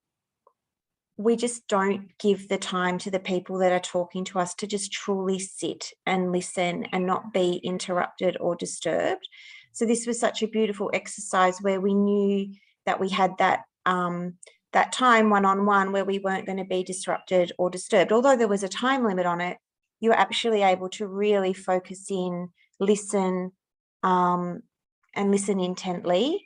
we just don't give the time to the people that are talking to us to just truly sit and listen and not be interrupted or disturbed. So this was such a beautiful exercise where we knew that we had that that time one-on-one where we weren't going to be disrupted or disturbed. Although there was a time limit on it, you were actually able to really focus in, listen, and listen intently.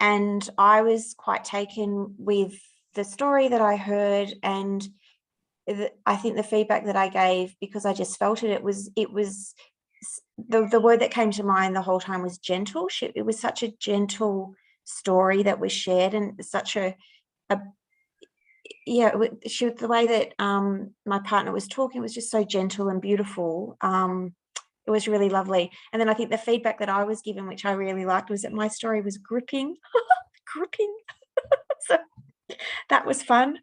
And I was quite taken with the story that I heard, and I think the feedback that I gave, because I just felt it, it was the word that came to mind the whole time was gentle. It was such a gentle story that was shared, and such the way that my partner was talking was just so gentle and beautiful. It was really lovely. And then I think the feedback that I was given, which I really liked, was that my story was gripping. Gripping. So that was fun.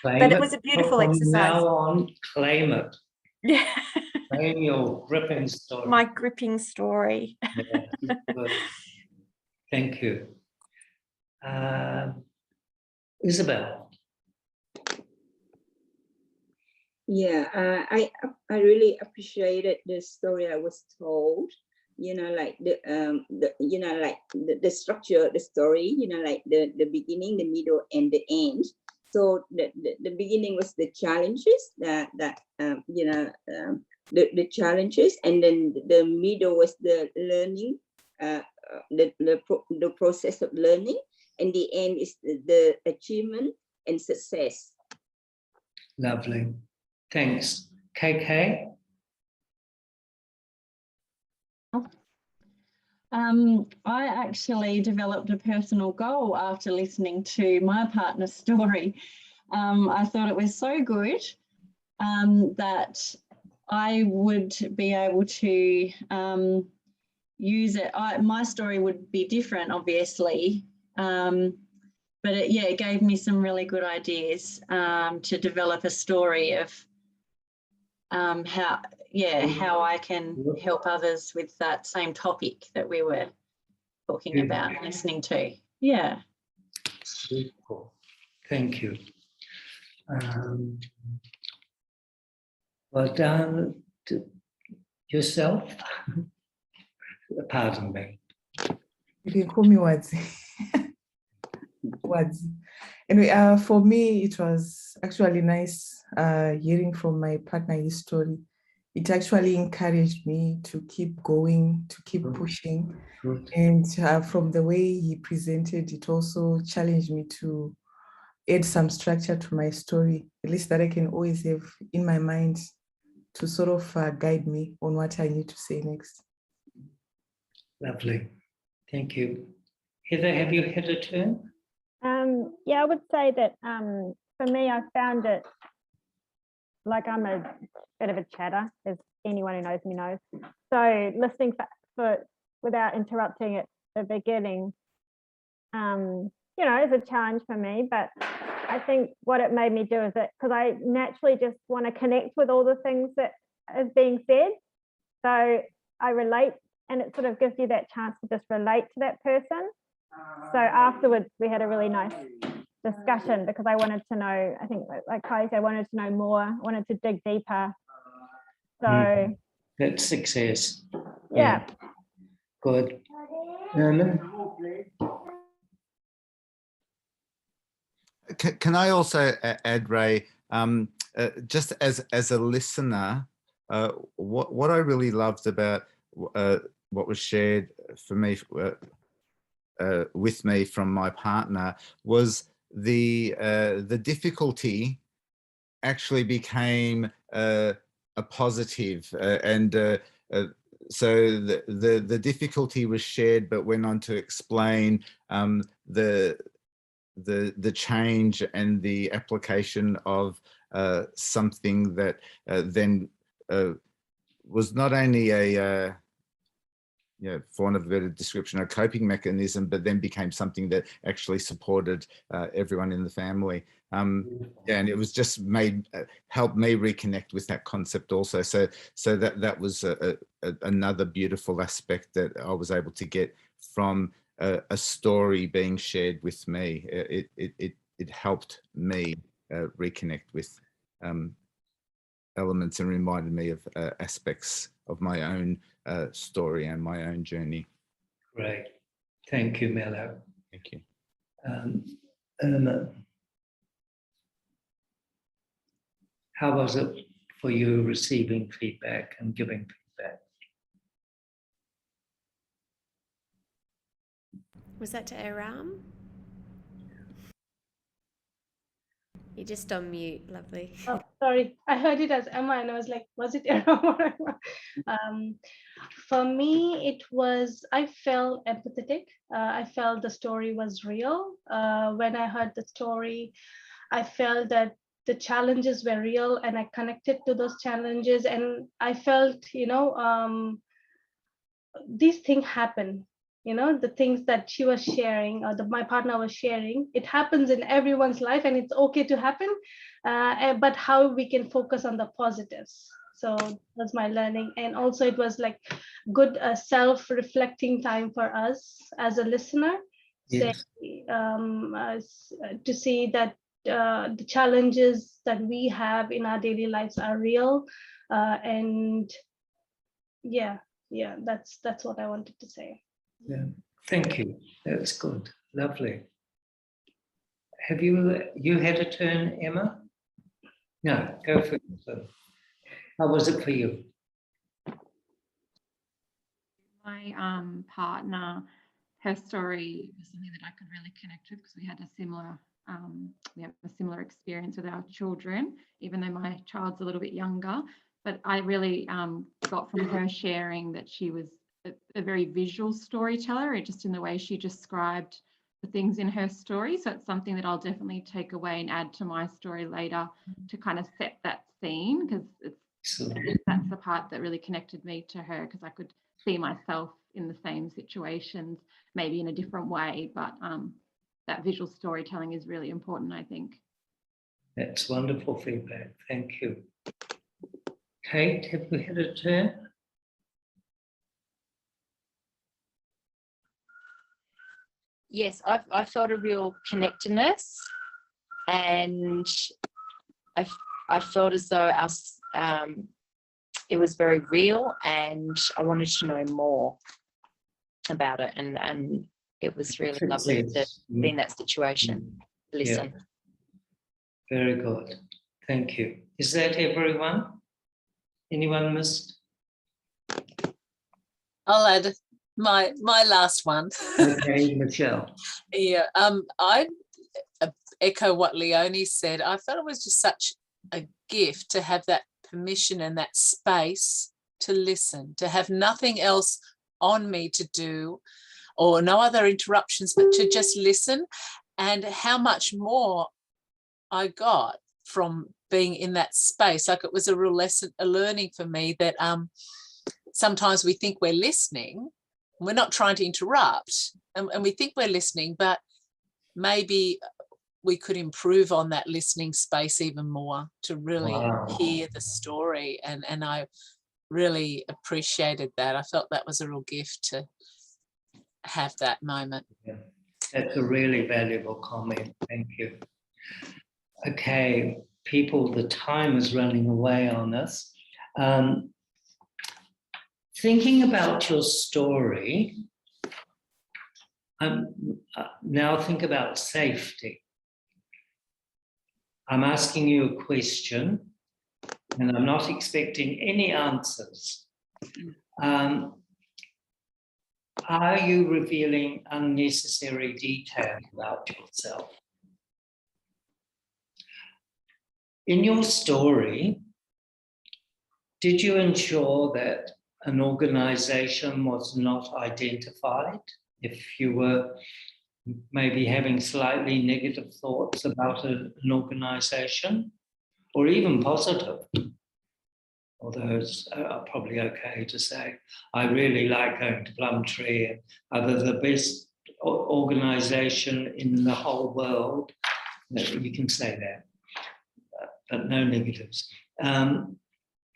But it was a beautiful exercise. From now on, claim it. Yeah. Claim your gripping story. My gripping story. Yeah. Thank you. Isabel. Yeah, I really appreciated the story I was told. Like the structure of the story. Like the beginning, the middle, and the end. So the beginning was the challenges the challenges, and then the middle was the learning, the process of learning, and the end is the achievement and success. Lovely. Thanks. KK? I actually developed a personal goal after listening to my partner's story. I thought it was so good that I would be able to use it. My story would be different, obviously, but it gave me some really good ideas to develop a story of how I can help others with that same topic that we were talking about and listening to. Yeah. Beautiful. Thank you. Well done to yourself. Pardon me. You can call me Wadzi. Wadzi. Anyway, for me, it was actually nice hearing from my partner his story. It actually encouraged me to keep going, to keep pushing. Good. And from the way he presented, it also challenged me to add some structure to my story, at least that I can always have in my mind to sort of guide me on what I need to say next. Lovely. Thank you. Heather, have you had a turn? Yeah, I would say that for me, I found it like I'm a bit of a chatter, as anyone who knows me knows. So listening for without interrupting at the beginning, you know, is a challenge for me. But I think what it made me do is that because I naturally just want to connect with all the things that is being said. So I relate, and it sort of gives you that chance to just relate to that person. So afterwards, we had a really nice discussion because I wanted to know, I think like Kylie said, I wanted to know more, I wanted to dig deeper. So That's success. yeah. Good. Norman? Can I also add, Ray, just as a listener, what I really loved about what was shared for me with me from my partner was the difficulty actually became a positive, so the difficulty was shared, but went on to explain the change and the application of something that then was not only a for want of a better description, a coping mechanism, but then became something that actually supported everyone in the family. And it was just helped me reconnect with that concept also. So that was another beautiful aspect that I was able to get from a story being shared with me. It helped me reconnect with elements and reminded me of aspects of my own story and my own journey. Great. Thank you, Mello. Thank you. Irma, how was it for you receiving feedback and giving feedback? Was that to Aram? You're just on mute, lovely. Oh, sorry. I heard it as Emma and I was like, was it Emma? For me, it was, I felt empathetic. I felt the story was real. When I heard the story, I felt that the challenges were real and I connected to those challenges. And I felt, you know, these things happen. You know, the things that she was sharing or my partner was sharing, it happens in everyone's life and it's okay to happen, but how we can focus on the positives. So that's my learning. And also it was like good self-reflecting time for us as a listener. Yes. To see that the challenges that we have in our daily lives are real. And yeah, that's what I wanted to say. Yeah. Thank you. That's good. Lovely. Have you had a turn, Emma? No, go for it. How was it for you? My partner, her story was something that I could really connect with because we have a similar experience with our children, even though my child's a little bit younger. But I really got from her sharing that she was a very visual storyteller, just in the way she described the things in her story. So it's something that I'll definitely take away and add to my story later to kind of set that scene, because that's the part that really connected me to her, because I could see myself in the same situations, maybe in a different way. But that visual storytelling is really important, I think. That's wonderful feedback. Thank you. Kate, have you had a turn? yes, I felt a real connectedness, and I felt as though it was very real, and I wanted to know more about it, and it was really lovely to be in that situation. Listen. Yeah. Very good. Thank you. Is that everyone? Anyone missed? I'll add my last one. Okay, Michelle. Yeah, I echo what Leonie said. I felt it was just such a gift to have that permission and that space to listen, to have nothing else on me to do or no other interruptions, but to just listen, and how much more I got from being in that space. Like, it was a real lesson, a learning for me that sometimes we think we're listening, we're not trying to interrupt, and we think we're listening, but maybe we could improve on that listening space even more to really hear the story. And I really appreciated that. I felt that was a real gift to have that moment. Yeah. That's a really valuable comment. Thank you. Okay, people, the time is running away on us. Thinking about your story, now think about safety. I'm asking you a question, and I'm not expecting any answers. Are you revealing unnecessary detail about yourself? In your story, did you ensure that an organization was not identified if you were maybe having slightly negative thoughts about an organization, or even positive? Although it's probably okay to say, I really like going to Plumtree, and they're the best organization in the whole world. You can say that, but no negatives. And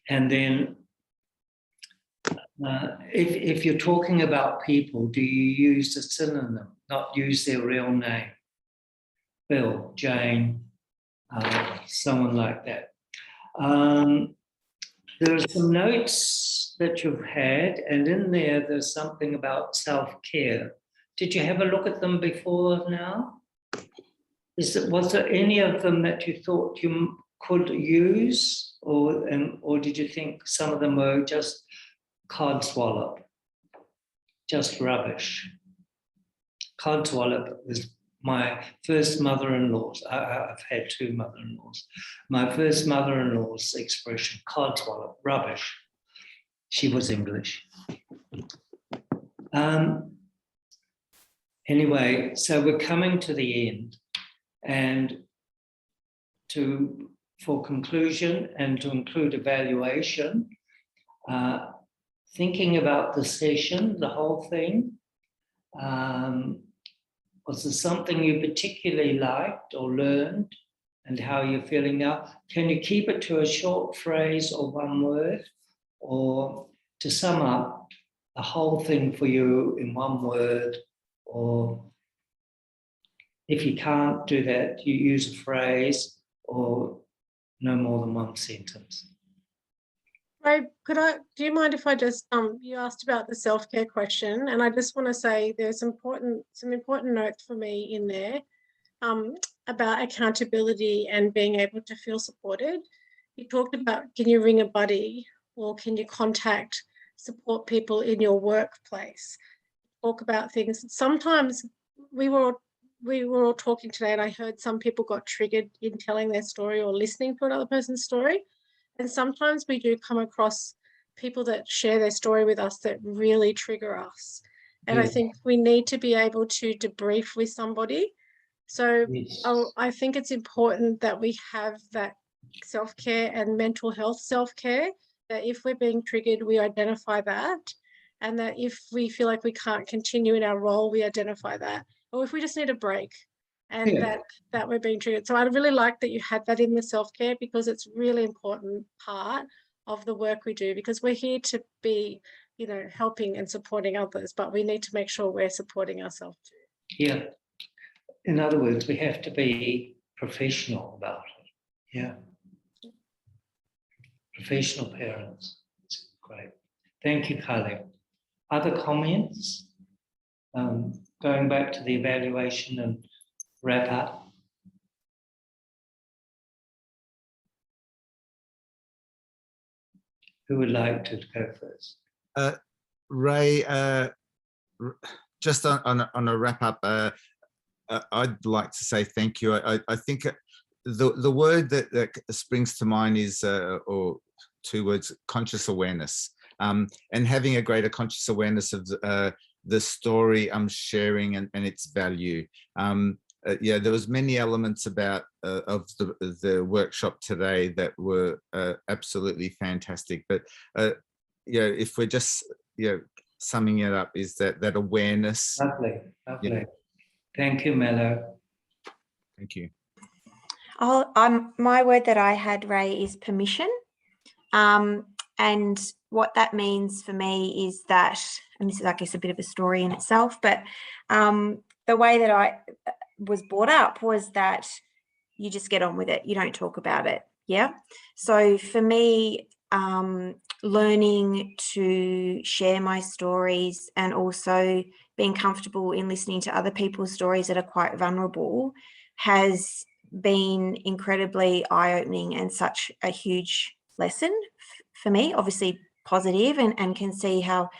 then if you're talking about people, do you use a synonym, not use their real name? Bill, Jane, someone like that. There are some notes that you've had, and in there's something about self-care. Did you have a look at them before now? Was there any of them that you thought you could use, or did you think some of them were just codswallop, just rubbish? Codswallop was my first mother-in-law's. I've had two mother-in-laws. My first mother-in-law's expression, codswallop, rubbish. She was English. Anyway, so we're coming to the end, and for conclusion and to include evaluation, thinking about the session, the whole thing, was there something you particularly liked or learned, and how you're feeling now? Can you keep it to a short phrase or one word, or to sum up the whole thing for you in one word? Or if you can't do that, you use a phrase or no more than one sentence. Do you mind if I just, you asked about the self-care question, and I just want to say there's some important notes for me in there about accountability and being able to feel supported. You talked about, can you ring a buddy, or can you contact support people in your workplace? Talk about things. Sometimes we were all talking today, and I heard some people got triggered in telling their story or listening to another person's story. And sometimes we do come across people that share their story with us that really trigger us. And I think we need to be able to debrief with somebody. So I think it's important that we have that self-care and mental health self-care, that if we're being triggered, we identify that. And that if we feel like we can't continue in our role, we identify that. Or if we just need a break, and that we're being triggered. So I really like that you had that in the self-care, because it's really important part of the work we do, because we're here to be, helping and supporting others, but we need to make sure we're supporting ourselves too. Yeah. In other words, we have to be professional about it. Yeah. Professional parents. It's great. Thank you, Kylie. Other comments? Going back to the evaluation and wrap up. Who would like to go first? Ray, just on a wrap up, I'd like to say thank you. I think the word that springs to mind is, or two words, conscious awareness, and having a greater conscious awareness of the story I'm sharing and its value. Yeah, there was many elements about of the workshop today that were absolutely fantastic. But yeah, if we're just summing it up, is that awareness. Lovely, lovely. Yeah. Thank you, Mello. Thank you. My word that I had, Ray, is permission. And what that means for me is that, and this is, I guess, a bit of a story in itself, but the way that I was brought up was that you just get on with it. You don't talk about it. Yeah. So for me, learning to share my stories and also being comfortable in listening to other people's stories that are quite vulnerable has been incredibly eye-opening and such a huge lesson for me, obviously positive, and can see how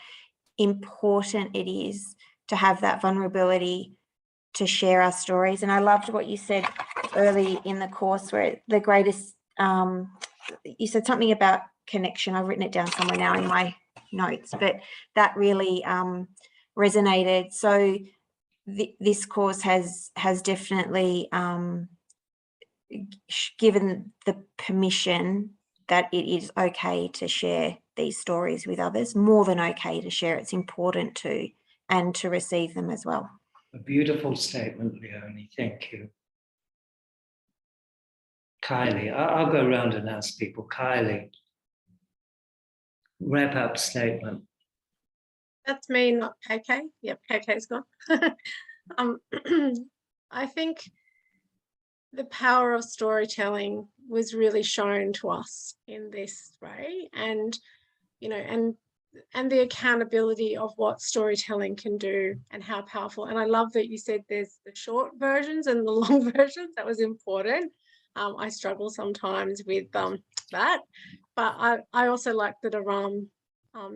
important it is to have that vulnerability to share our stories. And I loved what you said early in the course, where the greatest, you said something about connection. I've written it down somewhere now in my notes, but that really resonated. So this course has definitely given the permission that it is okay to share these stories with others, more than okay to share. It's important to, and to receive them as well. A beautiful statement, Leonie. Thank you. Kylie, I'll go around and ask people. Kylie, wrap up statement. That's me, not KK. Yep, KK's gone. I think the power of storytelling was really shown to us in this, Ray, and and the accountability of what storytelling can do and how powerful. And I love that you said there's the short versions and the long versions. That was important. I struggle sometimes with that, but I also like that Aram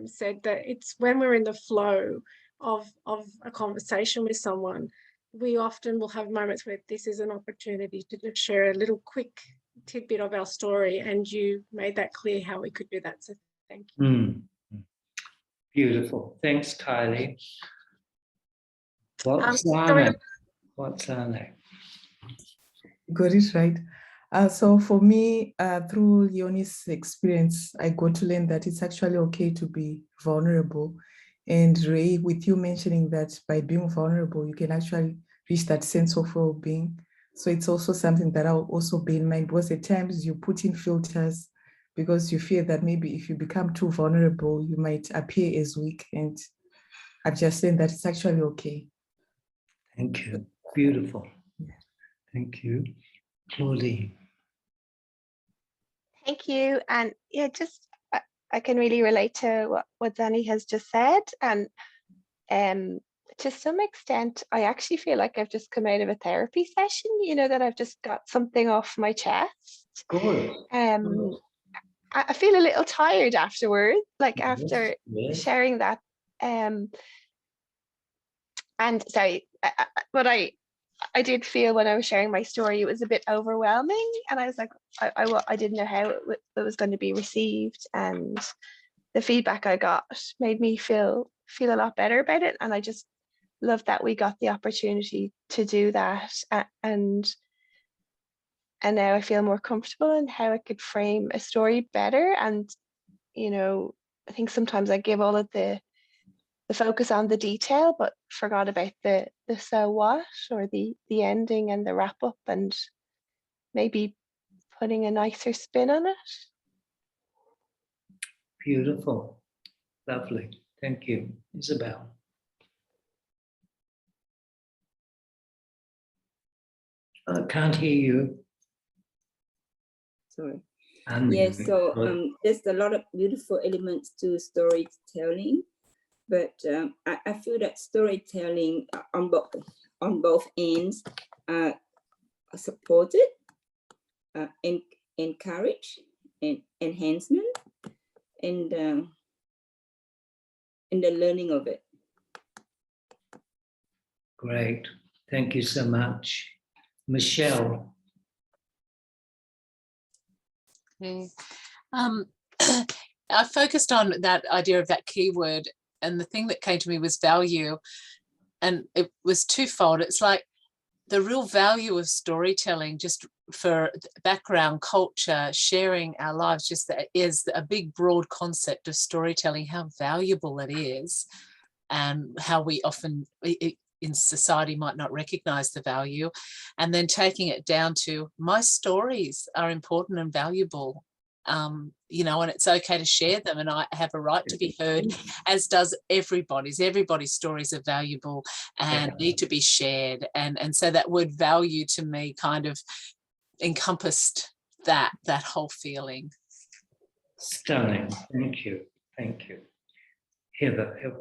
said that it's when we're in the flow of a conversation with someone, we often will have moments where this is an opportunity to just share a little quick tidbit of our story, and you made that clear how we could do that. So thank you. Beautiful. Thanks, Kylie. What's our name? Got it right. So for me, through Leonie's experience, I got to learn that it's actually okay to be vulnerable. And Ray, with you mentioning that by being vulnerable, you can actually reach that sense of well-being. So it's also something that I'll also bear in mind, because at times you put in filters because you fear that maybe if you become too vulnerable, you might appear as weak. And I've just learned that it's actually okay. Thank you. Beautiful. Thank you. Claudine. Thank you. And yeah, just I can really relate to what Danny has just said. And to some extent, I actually feel like I've just come out of a therapy session, that I've just got something off my chest. Good. I feel a little tired afterwards, like after sharing that. And sorry, what I did feel when I was sharing my story, it was a bit overwhelming, and I was like, I didn't know how it was going to be received, and the feedback I got made me feel a lot better about it, and I just love that we got the opportunity to do that, and now I feel more comfortable in how I could frame a story better. And I think sometimes I give all of the focus on the detail, but forgot about the so what, or the ending and the wrap up, and maybe putting a nicer spin on it. Beautiful. Lovely. Thank you. Isabel. can't hear you. Sorry. Unmute. Yes, so there's a lot of beautiful elements to storytelling, but I feel that storytelling on both ends are supported, encouraged, and enhancement, and in the learning of it. Great, thank you so much. Michelle. Okay. I focused on that idea of that keyword, and the thing that came to me was value, and it was twofold. It's like the real value of storytelling, just for background, culture, sharing our lives, just that is a big broad concept of storytelling, how valuable it is, and how we often in society might not recognize the value, and then taking it down to my stories are important and valuable, you know, and it's okay to share them, and I have a right to be heard, as does everybody's. Everybody's stories are valuable and need to be shared, and so that word value to me kind of encompassed that whole feeling. Stunning, thank you, thank you. Heather.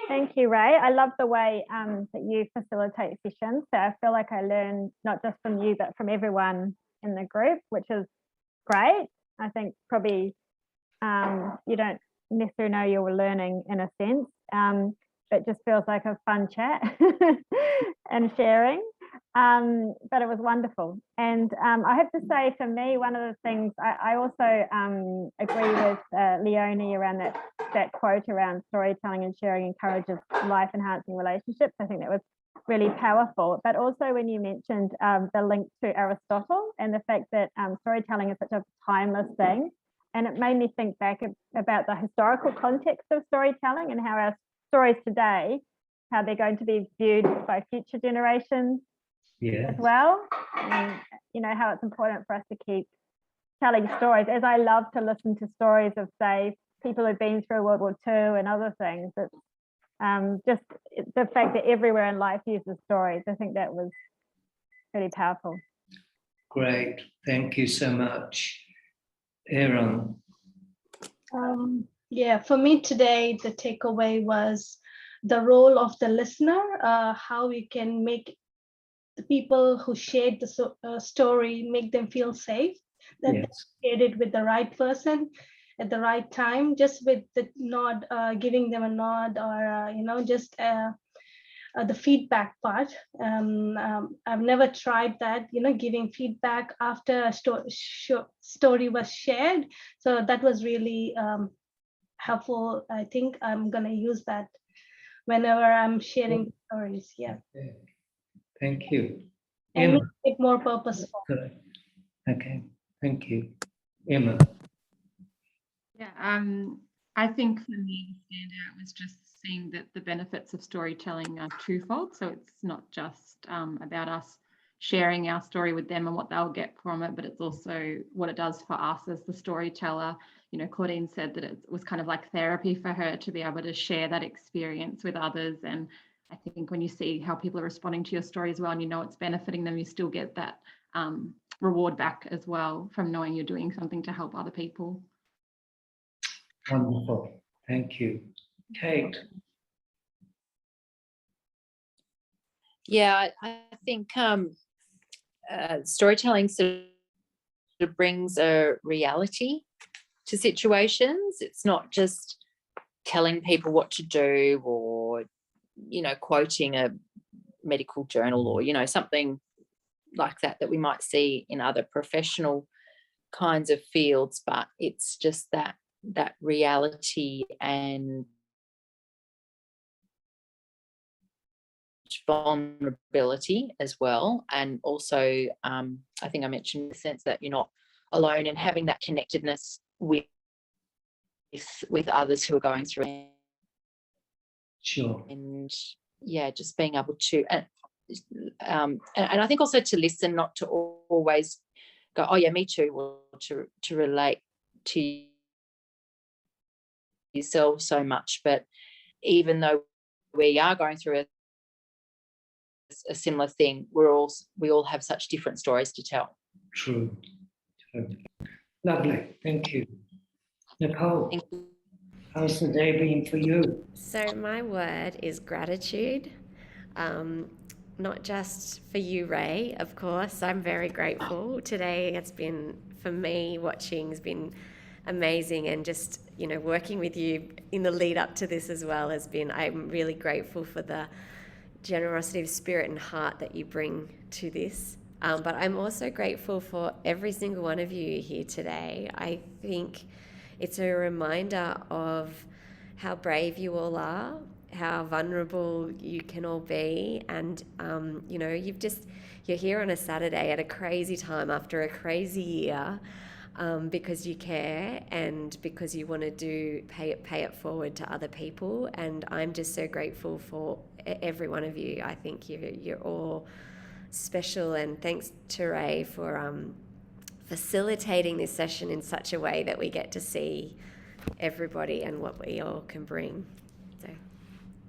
Thank you, Ray. I love the way that you facilitate sessions. So I feel like I learn not just from you, but from everyone in the group, which is great. I think probably you don't necessarily know you're learning in a sense, but just feels like a fun chat and sharing. But it was wonderful. And I have to say, for me, one of the things I also agree with Leonie around that quote around storytelling and sharing encourages life enhancing relationships. I think that was really powerful. But also when you mentioned the link to Aristotle and the fact that storytelling is such a timeless thing, and it made me think back about the historical context of storytelling and how our stories today, how they're going to be viewed by future generations as well. And you know how it's important for us to keep telling stories. As I love to listen to stories of, say, people who've been through World War II and other things, it's just the fact that everywhere in life uses stories. I think that was really powerful. Great, thank you so much. Aaron. Yeah, for me today, the takeaway was the role of the listener, how we can make the people who shared the story, make them feel safe, that they shared it with the right person at the right time, just with the nod, giving them a nod, or you know, just the feedback part. I've never tried that, you know, giving feedback after a story was shared. So that was really helpful. I think I'm going to use that whenever I'm sharing stories. Yeah. Thank you. And Emma. make it more purposeful. Okay, thank you. Emma. Yeah, I think for me, the standout was just seeing that the benefits of storytelling are twofold. So it's not just about us sharing our story with them and what they'll get from it, but it's also what it does for us as the storyteller. You know, Claudine said that it was kind of like therapy for her to be able to share that experience with others. And I think when you see how people are responding to your story as well, and you know it's benefiting them, you still get that reward back as well from knowing you're doing something to help other people. Wonderful, thank you. Kate. Yeah, I think storytelling sort of brings a reality to situations. It's not just telling people what to do, or, you know, quoting a medical journal, or, you know, something like that we might see in other professional kinds of fields, but it's just that reality and vulnerability as well. And also I think I mentioned the sense that you're not alone, and having that connectedness with others who are going through it. Sure. And yeah, just being able to and I think also to listen, not to always go, oh yeah, me too, or to relate to yourself so much. But even though we are going through a a similar thing. We all have such different stories to tell. True. Lovely. Thank you. Nicole, Thank you. how's the day been for you? So my word is gratitude. Not just for you, Ray, of course. I'm very grateful. Today has been, for me, watching has been amazing, and just, you know, working with you in the lead up to this as well has been, I'm really grateful for the generosity of spirit and heart that you bring to this. But I'm also grateful for every single one of you here today. I think it's a reminder of how brave you all are, how vulnerable you can all be, and you know, you're here on a Saturday at a crazy time after a crazy year, because you care and because you want to pay it forward to other people. And I'm just so grateful for every one of you. I think you're all special, and thanks to Ray for facilitating this session in such a way that we get to see everybody and what we all can bring. So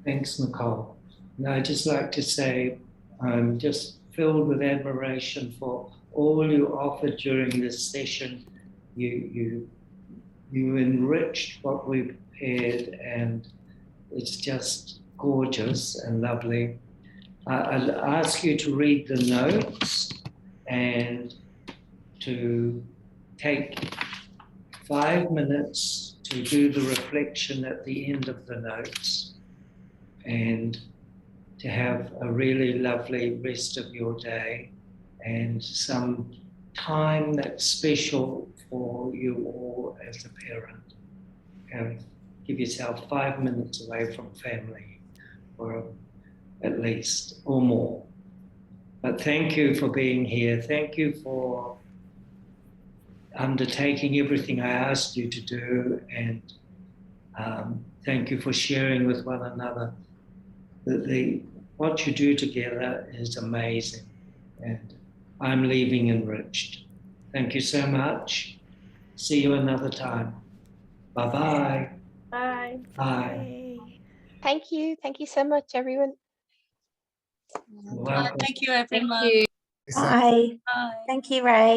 Thanks, Nicole. And I'd just like to say I'm just filled with admiration for all you offered during this session. You enriched what we prepared, and it's just gorgeous and lovely. I'll ask you to read the notes and to take 5 minutes to do the reflection at the end of the notes, and to have a really lovely rest of your day and some time that's special for you all as a parent. Give yourself 5 minutes away from family, or at least, or more. But thank you for being here. Thank you for undertaking everything I asked you to do, and thank you for sharing with one another. What you do together is amazing, and I'm leaving enriched. Thank you so much. See you another time. Bye-bye. Bye. Bye. Thank you. Thank you so much, everyone. You're welcome. Thank you, everyone. Thank you. Bye. Bye. Thank you, Ray.